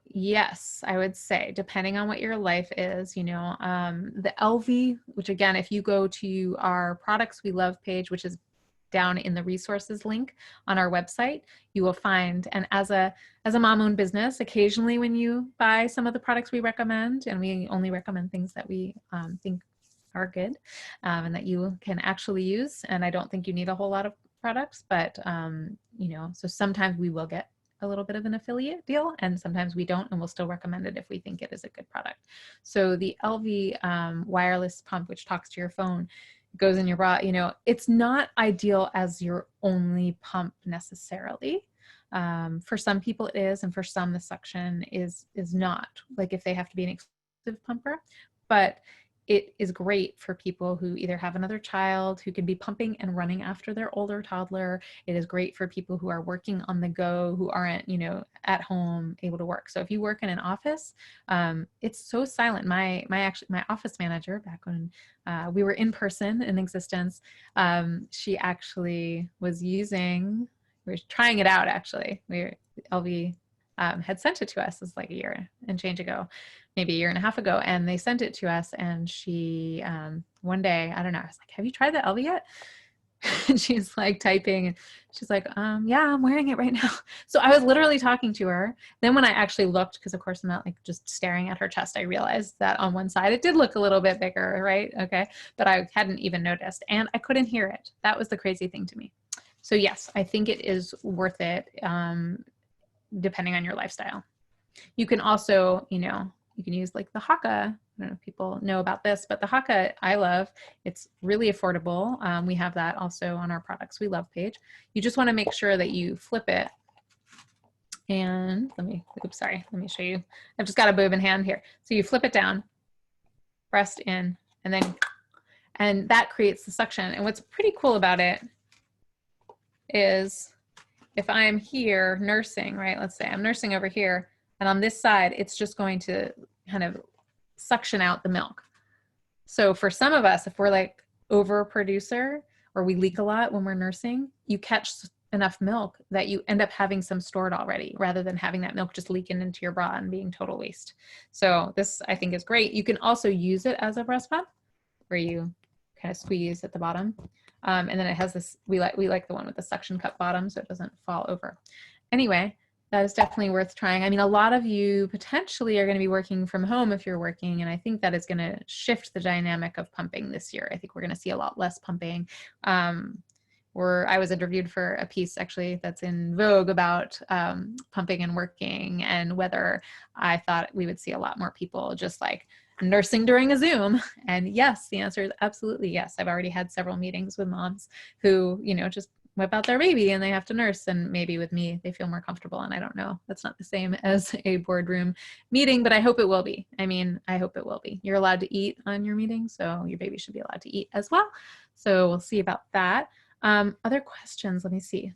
Speaker 1: yes, I would say, depending on what your life is, the LV, which again, if you go to our Products We Love page, which is down in the resources link on our website, you will find, and as a mom-owned business, occasionally when you buy some of the products we recommend, and we only recommend things that we think are good and that you can actually use, and I don't think you need a whole lot of products, but so sometimes we will get a little bit of an affiliate deal, and sometimes we don't, and we'll still recommend it if we think it is a good product. So the LV wireless pump, which talks to your phone, goes in your bra, it's not ideal as your only pump necessarily. For some people it is, and for some the suction is not, like if they have to be an exclusive pumper, but it is great for people who either have another child who can be pumping and running after their older toddler. It is great for people who are working on the go, who aren't, at home able to work. So if you work in an office, it's so silent. My office manager, back when we were in person in existence, she actually was using, we were trying it out actually. LV had sent it to us, as like a year and change ago, maybe a year and a half ago, and they sent it to us, and she one day, I don't know, I was like, have you tried the LV yet? And she's like typing, and she's like, yeah, I'm wearing it right now. So I was literally talking to her. Then when I actually looked, because of course I'm not like just staring at her chest, I realized that on one side it did look a little bit bigger, right? Okay, but I hadn't even noticed, and I couldn't hear it. That was the crazy thing to me. So yes, I think it is worth it, depending on your lifestyle. You can also, you can use like the Haka. I don't know if people know about this, but the Haka I love. It's really affordable. We have that also on our Products We Love page. You just want to make sure that you flip it. And let me show you. I've just got a boob in hand here. So you flip it down, breast in, and that creates the suction. And what's pretty cool about it is if I'm here nursing, right? Let's say I'm nursing over here, and on this side, it's just going to kind of suction out the milk. So for some of us, if we're like overproducer or we leak a lot when we're nursing, you catch enough milk that you end up having some stored already, rather than having that milk just leaking into your bra and being total waste. So this, I think, is great. You can also use it as a breast pump, where you kind of squeeze at the bottom. And then it has this, we like the one with the suction cup bottom, so it doesn't fall over. Anyway, that is definitely worth trying. I mean, a lot of you potentially are going to be working from home if you're working, and I think that is going to shift the dynamic of pumping this year. I think we're going to see a lot less pumping. I was interviewed for a piece actually that's in Vogue about pumping and working, and whether I thought we would see a lot more people just like nursing during a Zoom. And yes, the answer is absolutely yes. I've already had several meetings with moms who, just whip out their baby and they have to nurse, and maybe with me they feel more comfortable, and I don't know. That's not the same as a boardroom meeting, but I hope it will be. I mean, I hope it will be. You're allowed to eat on your meeting, so your baby should be allowed to eat as well. So we'll see about that. Other questions, let me see.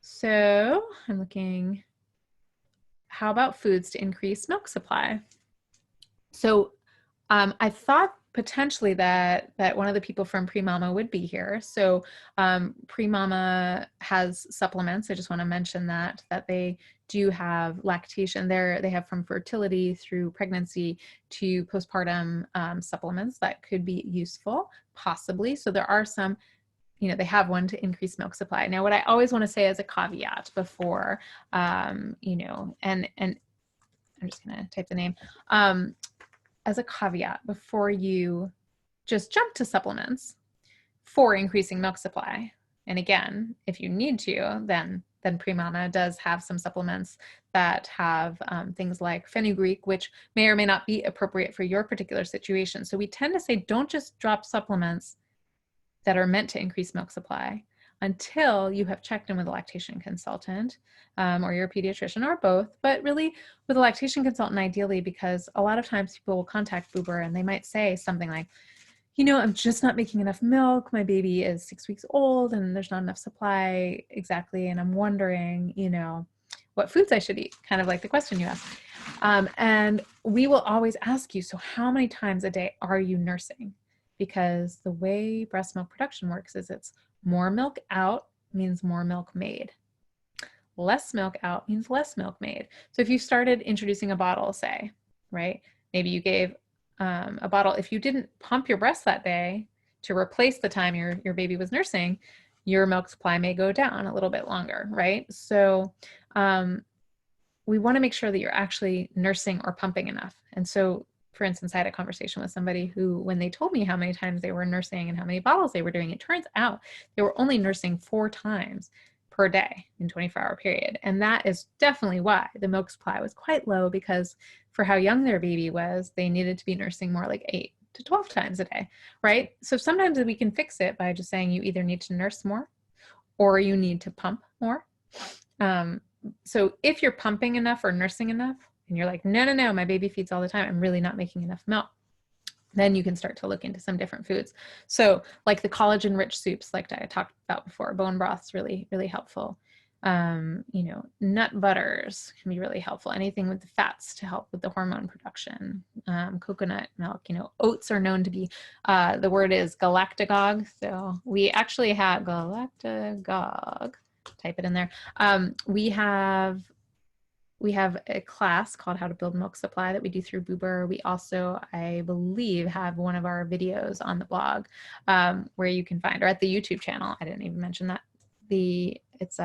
Speaker 1: So I'm looking, how about foods to increase milk supply? So I thought potentially that one of the people from Pre-Mama would be here. So Pre-Mama has supplements. I just want to mention that they do have lactation there. They have from fertility through pregnancy to postpartum supplements that could be useful, possibly. So there are some, they have one to increase milk supply. Now, what I always want to say as a caveat before, and I'm just going to type the name, as a caveat before you just jump to supplements for increasing milk supply. And again, if you need to, then Pre-Mama does have some supplements that have things like fenugreek, which may or may not be appropriate for your particular situation. So we tend to say, don't just drop supplements that are meant to increase milk supply. until you have checked in with a lactation consultant or your pediatrician or both, but really with a lactation consultant ideally, because a lot of times people will contact Boober and they might say something like, you know, I'm just not making enough milk. My baby is 6 weeks old and there's not enough supply exactly. And I'm wondering, you know, what foods I should eat, kind of like the question you asked. And we will always ask you, so how many times a day are you nursing? Because the way breast milk production works is it's more milk out means more milk made. Less milk out means less milk made. So if you started introducing a bottle, say, right, maybe you gave a bottle, if you didn't pump your breast that day to replace the time your baby was nursing, your milk supply may go down a little bit longer, right? So we want to make sure that you're actually nursing or pumping enough. And so, for instance, I had a conversation with somebody who, when they told me how many times they were nursing and how many bottles they were doing, it turns out they were only nursing 4 times per day in 24-hour period. And that is definitely why the milk supply was quite low, because for how young their baby was, they needed to be nursing more like 8 to 12 times a day, right? So sometimes we can fix it by just saying you either need to nurse more or you need to pump more. So if you're pumping enough or nursing enough, and you're like, no, my baby feeds all the time, I'm really not making enough milk, then you can start to look into some different foods. So like the collagen-rich soups, like I talked about before, bone broth's really, really helpful. You know, nut butters can be really helpful. Anything with the fats to help with the hormone production. Coconut milk, you know, oats are known to be, the word is galactagogue. So we actually have galactagogue, type it in there. We have a class called How to Build Milk Supply that we do through Boober. We also, I believe, have one of our videos on the blog where you can find, or at the YouTube channel. I didn't even mention that. It's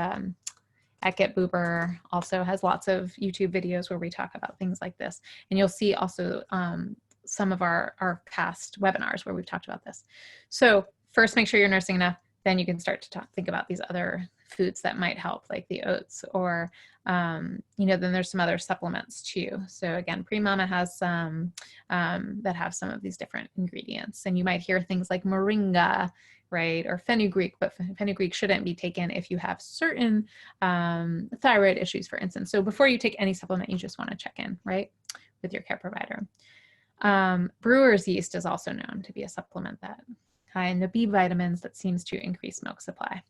Speaker 1: at Get Boober also has lots of YouTube videos where we talk about things like this. And you'll see also some of our past webinars where we've talked about this. So first, make sure you're nursing enough. Then you can start to think about these other foods that might help, like the oats, or, you know, then there's some other supplements too. So again, Pre-Mama has some that have some of these different ingredients, and you might hear things like moringa, right, or fenugreek, but fenugreek shouldn't be taken if you have certain thyroid issues, for instance. So before you take any supplement, you just want to check in, right, with your care provider. Brewer's yeast is also known to be a supplement that high in the B vitamins that seems to increase milk supply.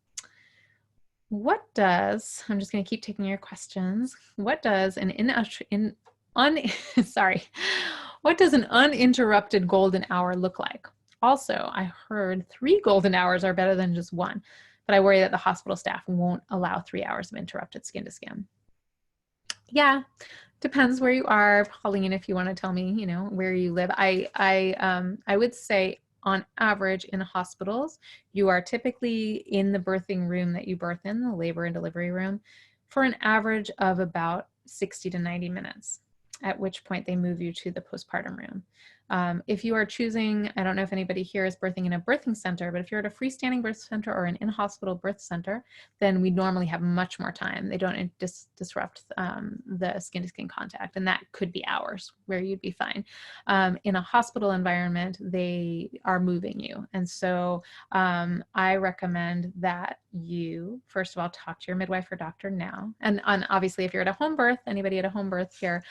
Speaker 1: What does, I'm just going to keep taking your questions. What does an what does an uninterrupted golden hour look like? Also, I heard 3 golden hours are better than just 1, but I worry that the hospital staff won't allow 3 hours of interrupted skin to skin. Yeah, depends where you are. Pauline, if you want to tell me, you know, where you live. I would say on average in hospitals, you are typically in the birthing room that you birth in, the labor and delivery room, for an average of about 60 to 90 minutes, at which point they move you to the postpartum room. If you are choosing, I don't know if anybody here is birthing in a birthing center, but if you're at a freestanding birth center or an in-hospital birth center, then we normally have much more time. They don't disrupt the skin-to-skin contact, and that could be hours where you'd be fine. In a hospital environment, they are moving you. And so I recommend that you, first of all, talk to your midwife or doctor now. And obviously, if you're at a home birth, anybody at a home birth here,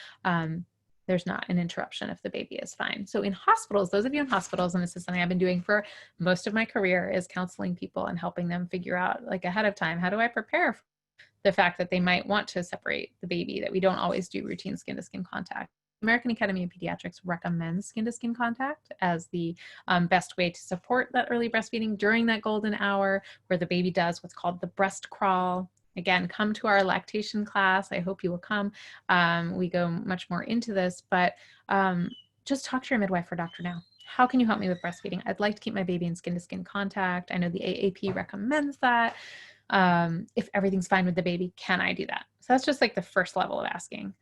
Speaker 1: there's not an interruption if the baby is fine. So in hospitals, those of you in hospitals, and this is something I've been doing for most of my career, is counseling people and helping them figure out, like, ahead of time, how do I prepare for the fact that they might want to separate the baby, that we don't always do routine skin-to-skin contact. American Academy of Pediatrics recommends skin-to-skin contact as the best way to support that early breastfeeding during that golden hour, where the baby does what's called the breast crawl. Again, come to our lactation class. I hope you will come. We go much more into this, but just talk to your midwife or doctor now. How can you help me with breastfeeding? I'd like to keep my baby in skin-to-skin contact. I know the AAP recommends that. If everything's fine with the baby, can I do that? So that's just like the first level of asking.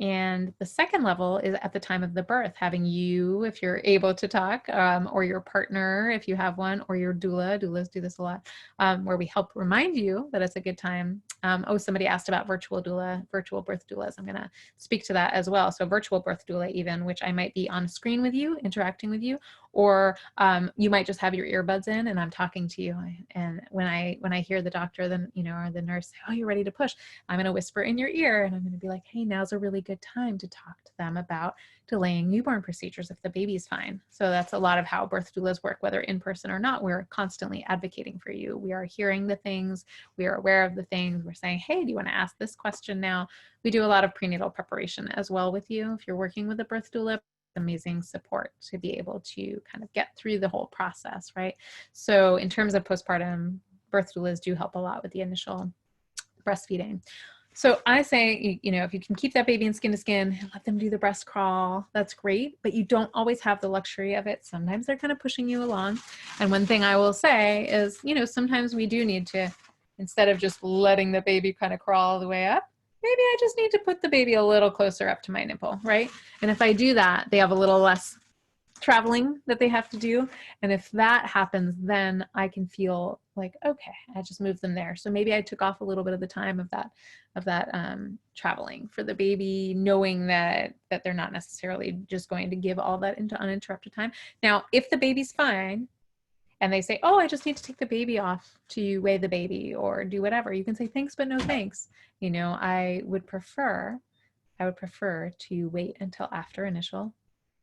Speaker 1: And the second level is at the time of the birth, having you, if you're able to talk, or your partner, if you have one, or your doula. Doulas do this a lot, where we help remind you that it's a good time. Oh, somebody asked about virtual doula, virtual birth doulas. I'm going to speak to that as well. So virtual birth doula even, which I might be on screen with you, interacting with you, or you might just have your earbuds in and I'm talking to you. And when I hear the doctor, then, you know, or the nurse say, oh, you're ready to push, I'm going to whisper in your ear and I'm going to be like, hey, now's a really good time to talk to them about delaying newborn procedures if the baby's fine. So that's a lot of how birth doulas work, whether in person or not. We're constantly advocating for you. We are hearing the things, we are aware of the things. We're saying, hey, do you want to ask this question now? We do a lot of prenatal preparation as well with you. If you're working with a birth doula, amazing support to be able to kind of get through the whole process, right? So in terms of postpartum, birth doulas do help a lot with the initial breastfeeding. So I say, you know, if you can keep that baby in skin to skin, let them do the breast crawl, that's great, but you don't always have the luxury of it. Sometimes they're kind of pushing you along. And one thing I will say is, you know, sometimes we do need to, instead of just letting the baby kind of crawl all the way up, maybe I just need to put the baby a little closer up to my nipple, right? And if I do that, they have a little less traveling that they have to do. And if that happens, then I can feel like, okay, I just moved them there. So maybe I took off a little bit of the time of that traveling for the baby, knowing that they're not necessarily just going to give all that into uninterrupted time. Now, if the baby's fine and they say, oh, I just need to take the baby off to weigh the baby or do whatever, you can say, thanks, but no thanks. You know, I would prefer to wait until after initial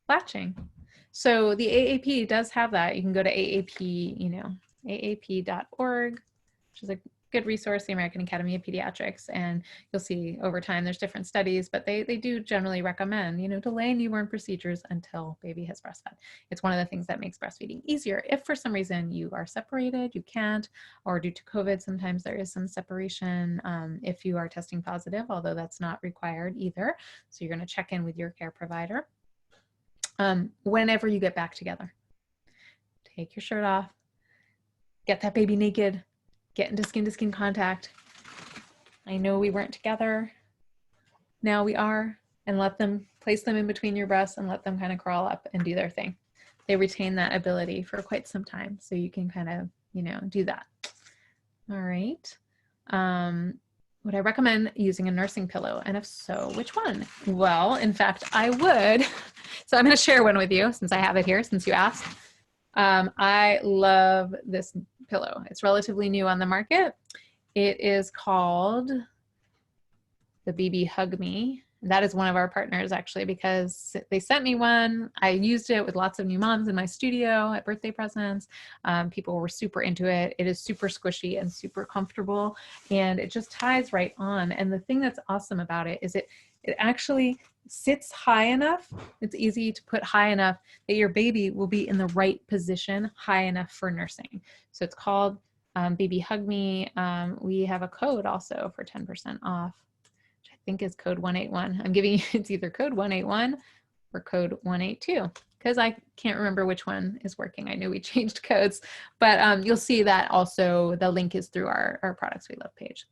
Speaker 1: latching. So the AAP does have that. You can go to AAP, you know, aap.org, which is a good resource, the American Academy of Pediatrics, and you'll see over time there's different studies, but they do generally recommend, you know, delay newborn procedures until baby has breastfed. It's one of the things that makes breastfeeding easier. If for some reason you are separated, you can't, or due to COVID, sometimes there is some separation if you are testing positive, although that's not required either. So you're going to check in with your care provider. Whenever you get back together, take your shirt off, get that baby naked, get into skin to skin contact. I know we weren't together, now we are, and let them, place them in between your breasts and let them kind of crawl up and do their thing. They retain that ability for quite some time, so you can kind of, you know, do that. All right. Would I recommend using a nursing pillow? And if so, which one? Well, in fact, I would. So I'm going to share one with you since I have it here, since you asked. I love this pillow. It's relatively new on the market. It is called the BB Hug Me. That is one of our partners, actually, because they sent me one. I used it with lots of new moms in my studio at birthday presents. People were super into it. It is super squishy and super comfortable, and it just ties right on. And the thing that's awesome about it is it actually sits high enough. It's easy to put high enough that your baby will be in the right position, high enough for nursing. So it's called BB Hug Me. We have a code also for 10% off. I think is code 181. I'm giving you, it's either code 181 or code 182 because I can't remember which one is working. I know we changed codes, but you'll see that also the link is through our Products We Love page.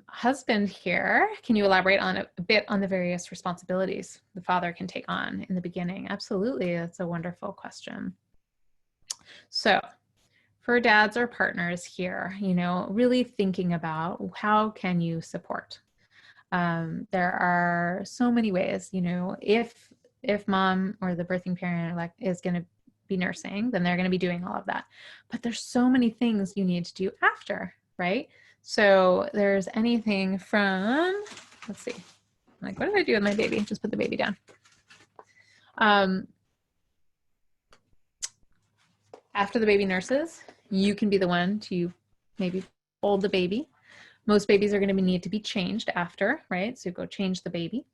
Speaker 1: Husband here, can you elaborate on a bit on the various responsibilities the father can take on in the beginning? Absolutely, that's a wonderful question. So for dads or partners here, you know, really thinking about how can you support? There are so many ways, you know, if mom or the birthing parent is going to be nursing, then they're going to be doing all of that. But there's so many things you need to do after, right? So there's anything from, let's see, like, what did I do with my baby? Just put the baby down. After the baby nurses, you can be the one to maybe hold the baby. Most babies are going to need to be changed after, right? So go change the baby.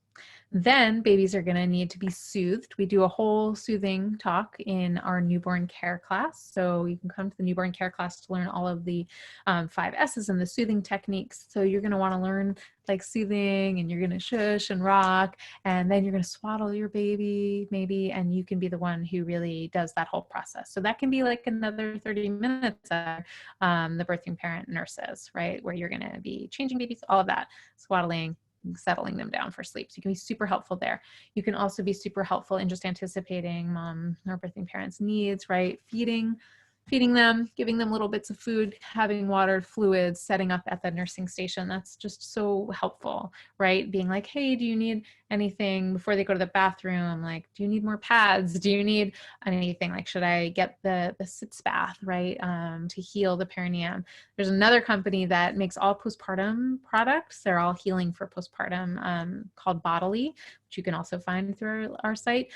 Speaker 1: Then babies are going to need to be soothed. We do a whole soothing talk in our newborn care class. So you can come to the newborn care class to learn all of the 5 S's and the soothing techniques. So you're going to want to learn like soothing, and you're going to shush and rock, and then you're going to swaddle your baby maybe, and you can be the one who really does that whole process. So that can be like another 30 minutes of the birthing parent nurses, right? Where you're going to be changing babies, all of that, swaddling, settling them down for sleep. So you can be super helpful there. You can also be super helpful in just anticipating mom or birthing parents' needs, right? Feeding them, giving them little bits of food, having water, fluids, setting up at the nursing station. That's just so helpful, right? Being like, hey, do you need anything before they go to the bathroom? Like, do you need more pads? Do you need anything? Like, should I get the sitz bath, right? To heal the perineum. There's another company that makes all postpartum products. They're all healing for postpartum, called Bodily, which you can also find through our site.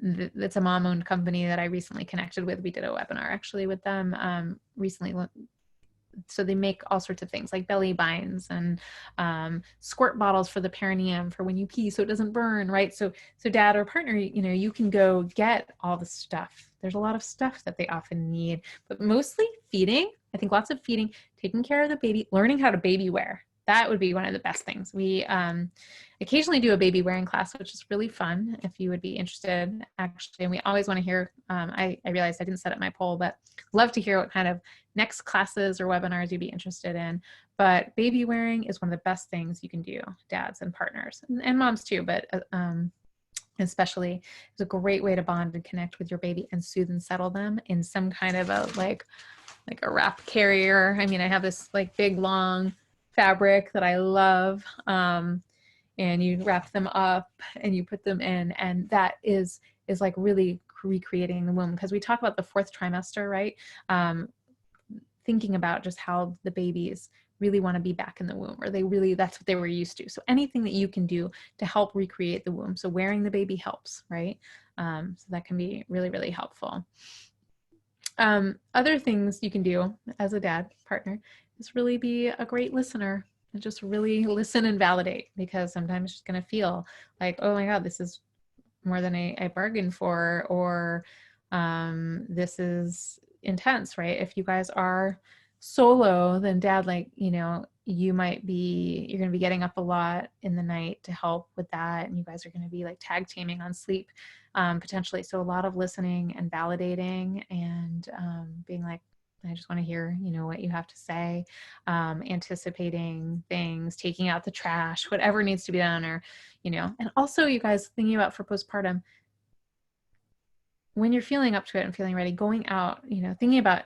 Speaker 1: It's a mom-owned company that I recently connected with. We did a webinar actually with them recently. So they make all sorts of things like belly binds and squirt bottles for the perineum for when you pee so it doesn't burn, right? So dad or partner, you can go get all the stuff. There's a lot of stuff that they often need, but mostly feeding. I think lots of feeding, taking care of the baby, learning how to baby wear. That would be one of the best things. We occasionally do a baby wearing class, which is really fun if you would be interested, actually. And we always want to hear, I realized I didn't set up my poll, but love to hear what kind of next classes or webinars you'd be interested in. But baby wearing is one of the best things you can do, dads and partners, and moms too, but especially it's a great way to bond and connect with your baby and soothe and settle them in some kind of a like a wrap carrier. I mean, I have this like big long fabric that I love, and you wrap them up and you put them in, and that is like really recreating the womb, because we talk about the fourth trimester, right? Thinking about just how the babies really want to be back in the womb, or that's what they were used to. So anything that you can do to help recreate the womb. So wearing the baby helps, right? So that can be really, really helpful. Other things you can do as a dad partner is really be a great listener and just really listen and validate, because sometimes it's just going to feel like, oh my God, this is more than I bargained for, or this is intense, right? If you guys are solo, then dad, like, you're going to be getting up a lot in the night to help with that. And you guys are going to be like tag teaming on sleep, potentially. So a lot of listening and validating and being like, I just want to hear, what you have to say, anticipating things, taking out the trash, whatever needs to be done, or, and also you guys thinking about for postpartum, when you're feeling up to it and feeling ready, going out, thinking about,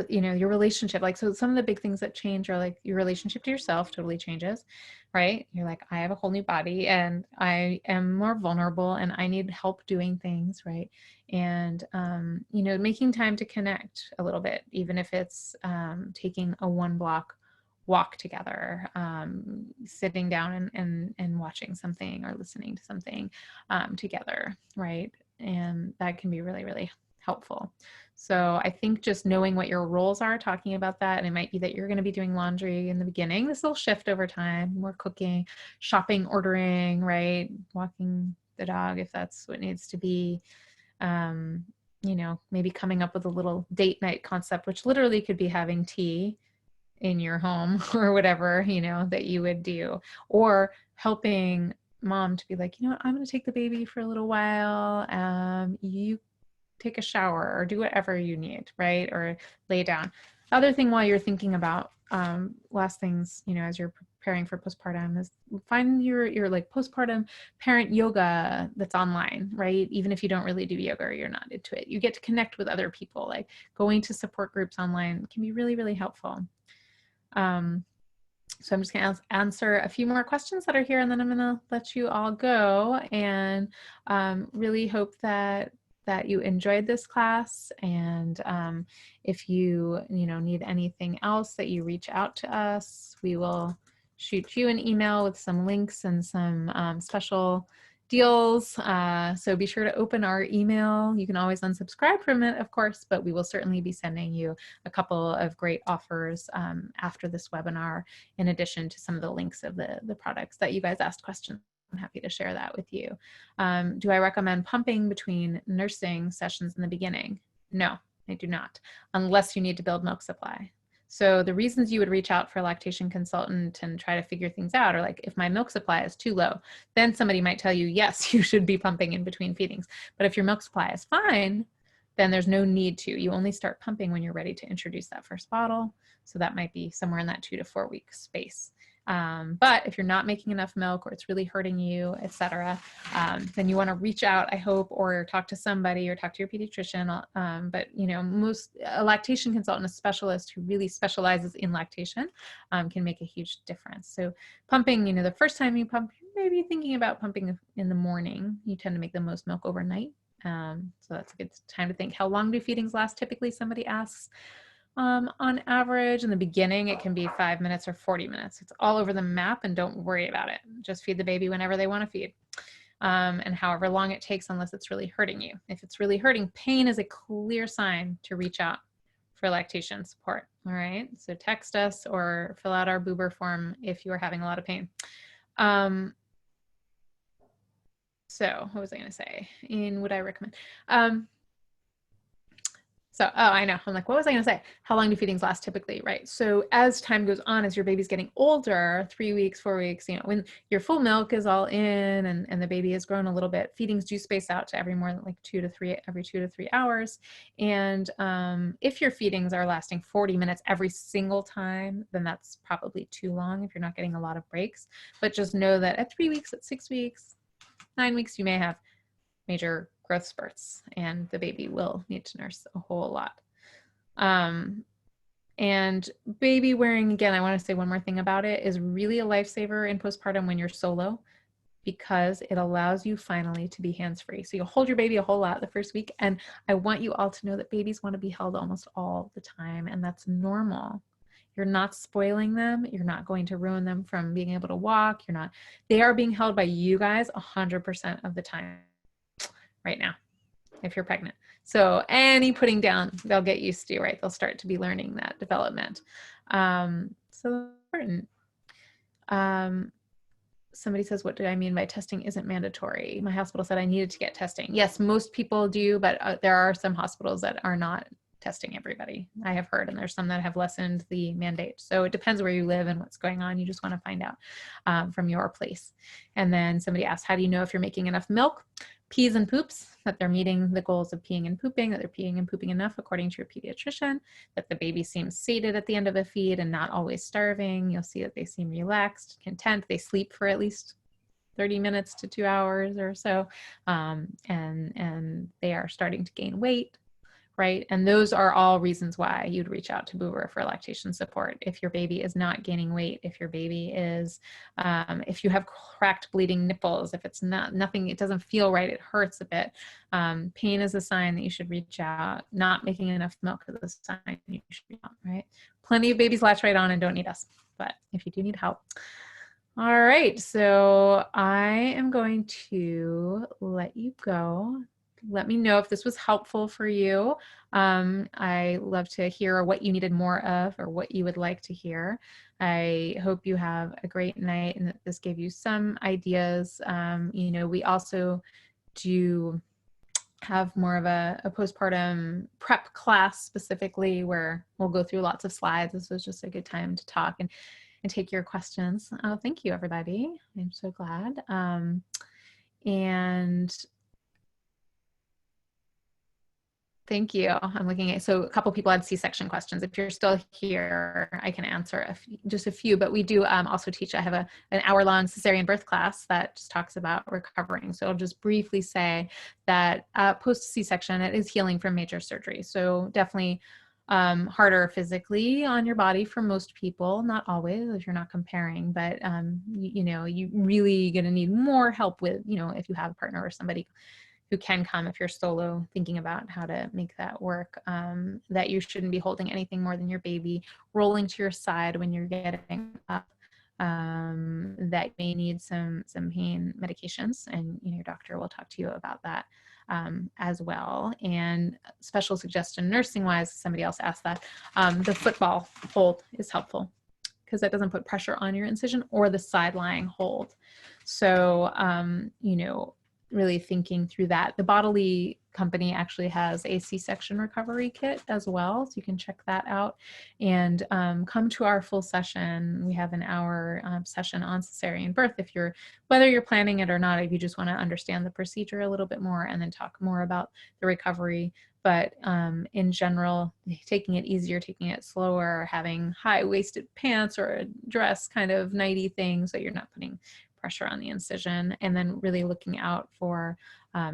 Speaker 1: your relationship. Like, so some of the big things that change are like your relationship to yourself totally changes, right? You're like, I have a whole new body and I am more vulnerable and I need help doing things, right? And, making time to connect a little bit, even if it's taking a 1 block walk together, sitting down and watching something or listening to something together, right? And that can be really, really helpful. So I think just knowing what your roles are, talking about that, and it might be that you're going to be doing laundry in the beginning. This will shift over time, more cooking, shopping, ordering, right? Walking the dog if that's what needs to be. Maybe coming up with a little date night concept, which literally could be having tea in your home or whatever, that you would do, or helping mom to be like, I'm going to take the baby for a little while. You take a shower or do whatever you need, right? Or lay down. Other thing while you're thinking about last things, as you're preparing for postpartum, is find your like postpartum parent yoga that's online, right? Even if you don't really do yoga or you're not into it, you get to connect with other people. Like going to support groups online can be really, really helpful. So I'm just going to answer a few more questions that are here, and then I'm going to let you all go, and really hope that you enjoyed this class. And if you need anything else, that you reach out to us. We will shoot you an email with some links and some special deals. So be sure to open our email. You can always unsubscribe from it, of course, but we will certainly be sending you a couple of great offers after this webinar, in addition to some of the links of the products that you guys asked questions. I'm happy to share that with you. Do I recommend pumping between nursing sessions in the beginning? No, I do not, unless you need to build milk supply. So the reasons you would reach out for a lactation consultant and try to figure things out are like, if my milk supply is too low, then somebody might tell you, yes, you should be pumping in between feedings. But if your milk supply is fine, then there's no need to. You only start pumping when you're ready to introduce that first bottle. So that might be somewhere in that 2 to 4 week space. But if you're not making enough milk or it's really hurting you, etc., then you want to reach out, I hope, or talk to somebody or talk to your pediatrician. But a lactation consultant, a specialist who really specializes in lactation, can make a huge difference. So pumping, the first time you pump, maybe thinking about pumping in the morning. You tend to make the most milk overnight. So that's a good time to think. How long do feedings last? Typically, somebody asks. On average, in the beginning, it can be 5 minutes or 40 minutes. It's all over the map, and don't worry about it. Just feed the baby whenever they want to feed, and however long it takes, unless it's really hurting you. If it's really hurting, pain is a clear sign to reach out for lactation support. All right, so text us or fill out our Boober form if you are having a lot of pain. So what was I going to say? Would I recommend? I know. I'm like, what was I going to say? How long do feedings last typically, right? So as time goes on, as your baby's getting older, 3 weeks, 4 weeks, when your full milk is all in and the baby has grown a little bit, feedings do space out to every 2 to 3 hours. And if your feedings are lasting 40 minutes every single time, then that's probably too long if you're not getting a lot of breaks. But just know that at 3 weeks, at 6 weeks, 9 weeks, you may have major growth spurts, and the baby will need to nurse a whole lot. And baby wearing, again, I want to say one more thing about it, is really a lifesaver in postpartum when you're solo, because it allows you finally to be hands-free. So you'll hold your baby a whole lot the first week, and I want you all to know that babies want to be held almost all the time, and that's normal. You're not spoiling them. You're not going to ruin them from being able to walk. They are being held by you guys 100% of the time right now, if you're pregnant. So any putting down, they'll get used to, right? They'll start to be learning that development. So important. Somebody says, what do I mean by testing isn't mandatory? My hospital said I needed to get testing. Yes, most people do, but there are some hospitals that are not testing everybody, I have heard, and there's some that have lessened the mandate. So it depends where you live and what's going on. You just want to find out from your place. And then somebody asked, how do you know if you're making enough milk? Pees and poops, that they're meeting the goals of peeing and pooping, that they're peeing and pooping enough according to your pediatrician, that the baby seems sated at the end of a feed and not always starving. You'll see that they seem relaxed, content. They sleep for at least 30 minutes to 2 hours or so, and they are starting to gain weight. Right? And those are all reasons why you'd reach out to Boober for lactation support. If your baby is not gaining weight, if your baby is, if you have cracked bleeding nipples, if it's nothing, it doesn't feel right, it hurts a bit. Pain is a sign that you should reach out. Not making enough milk is a sign you should reach out, right? Plenty of babies latch right on and don't need us, but if you do need help. All right, so I am going to let you go. Let me know if this was helpful for you. I love to hear what you needed more of or what you would like to hear. I hope you have a great night and that this gave you some ideas. We also do have more of a postpartum prep class specifically where we'll go through lots of slides. This was just a good time to talk and take your questions. Oh, thank you, everybody. I'm so glad. And thank you. I'm looking at, so a couple people had C-section questions. If you're still here, I can answer just a few, but we do also teach, I have an hour-long cesarean birth class that just talks about recovering. So I'll just briefly say that post C-section, it is healing from major surgery. So definitely harder physically on your body for most people, not always if you're not comparing, but you really gonna need more help with, if you have a partner or somebody who can come if you're solo, thinking about how to make that work, that you shouldn't be holding anything more than your baby, rolling to your side when you're getting up, that may need some pain medications, and your doctor will talk to you about that as well. And special suggestion nursing wise, somebody else asked that, the football hold is helpful because that doesn't put pressure on your incision, or the side lying hold. So, really thinking through that. The bodily company actually has a C-section recovery kit as well, so you can check that out. And come to our full session. We have an hour session on cesarean birth whether you're planning it or not, if you just want to understand the procedure a little bit more and then talk more about the recovery. But in general, taking it easier, taking it slower, having high-waisted pants or a dress kind of nighty thing so you're not putting pressure on the incision, and then really looking out for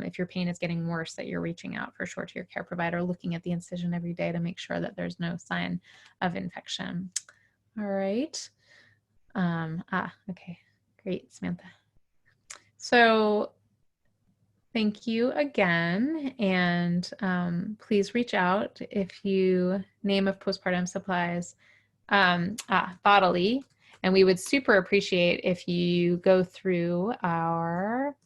Speaker 1: if your pain is getting worse, that you're reaching out for sure to your care provider, looking at the incision every day to make sure that there's no sign of infection. All right. Okay, great, Samantha. So thank you again, and please reach out if you name of postpartum supplies bodily, and we would super appreciate if you go through our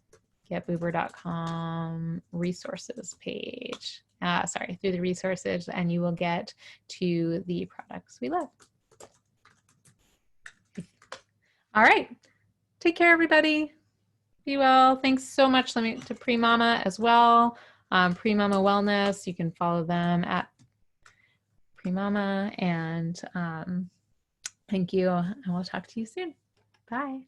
Speaker 1: getboober.com resources page. Through the resources, and you will get to the products we love. All right, take care, everybody. Be well. Thanks so much to Premama as well. Premama Wellness, you can follow them at Premama, and thank you, and we'll talk to you soon. Bye.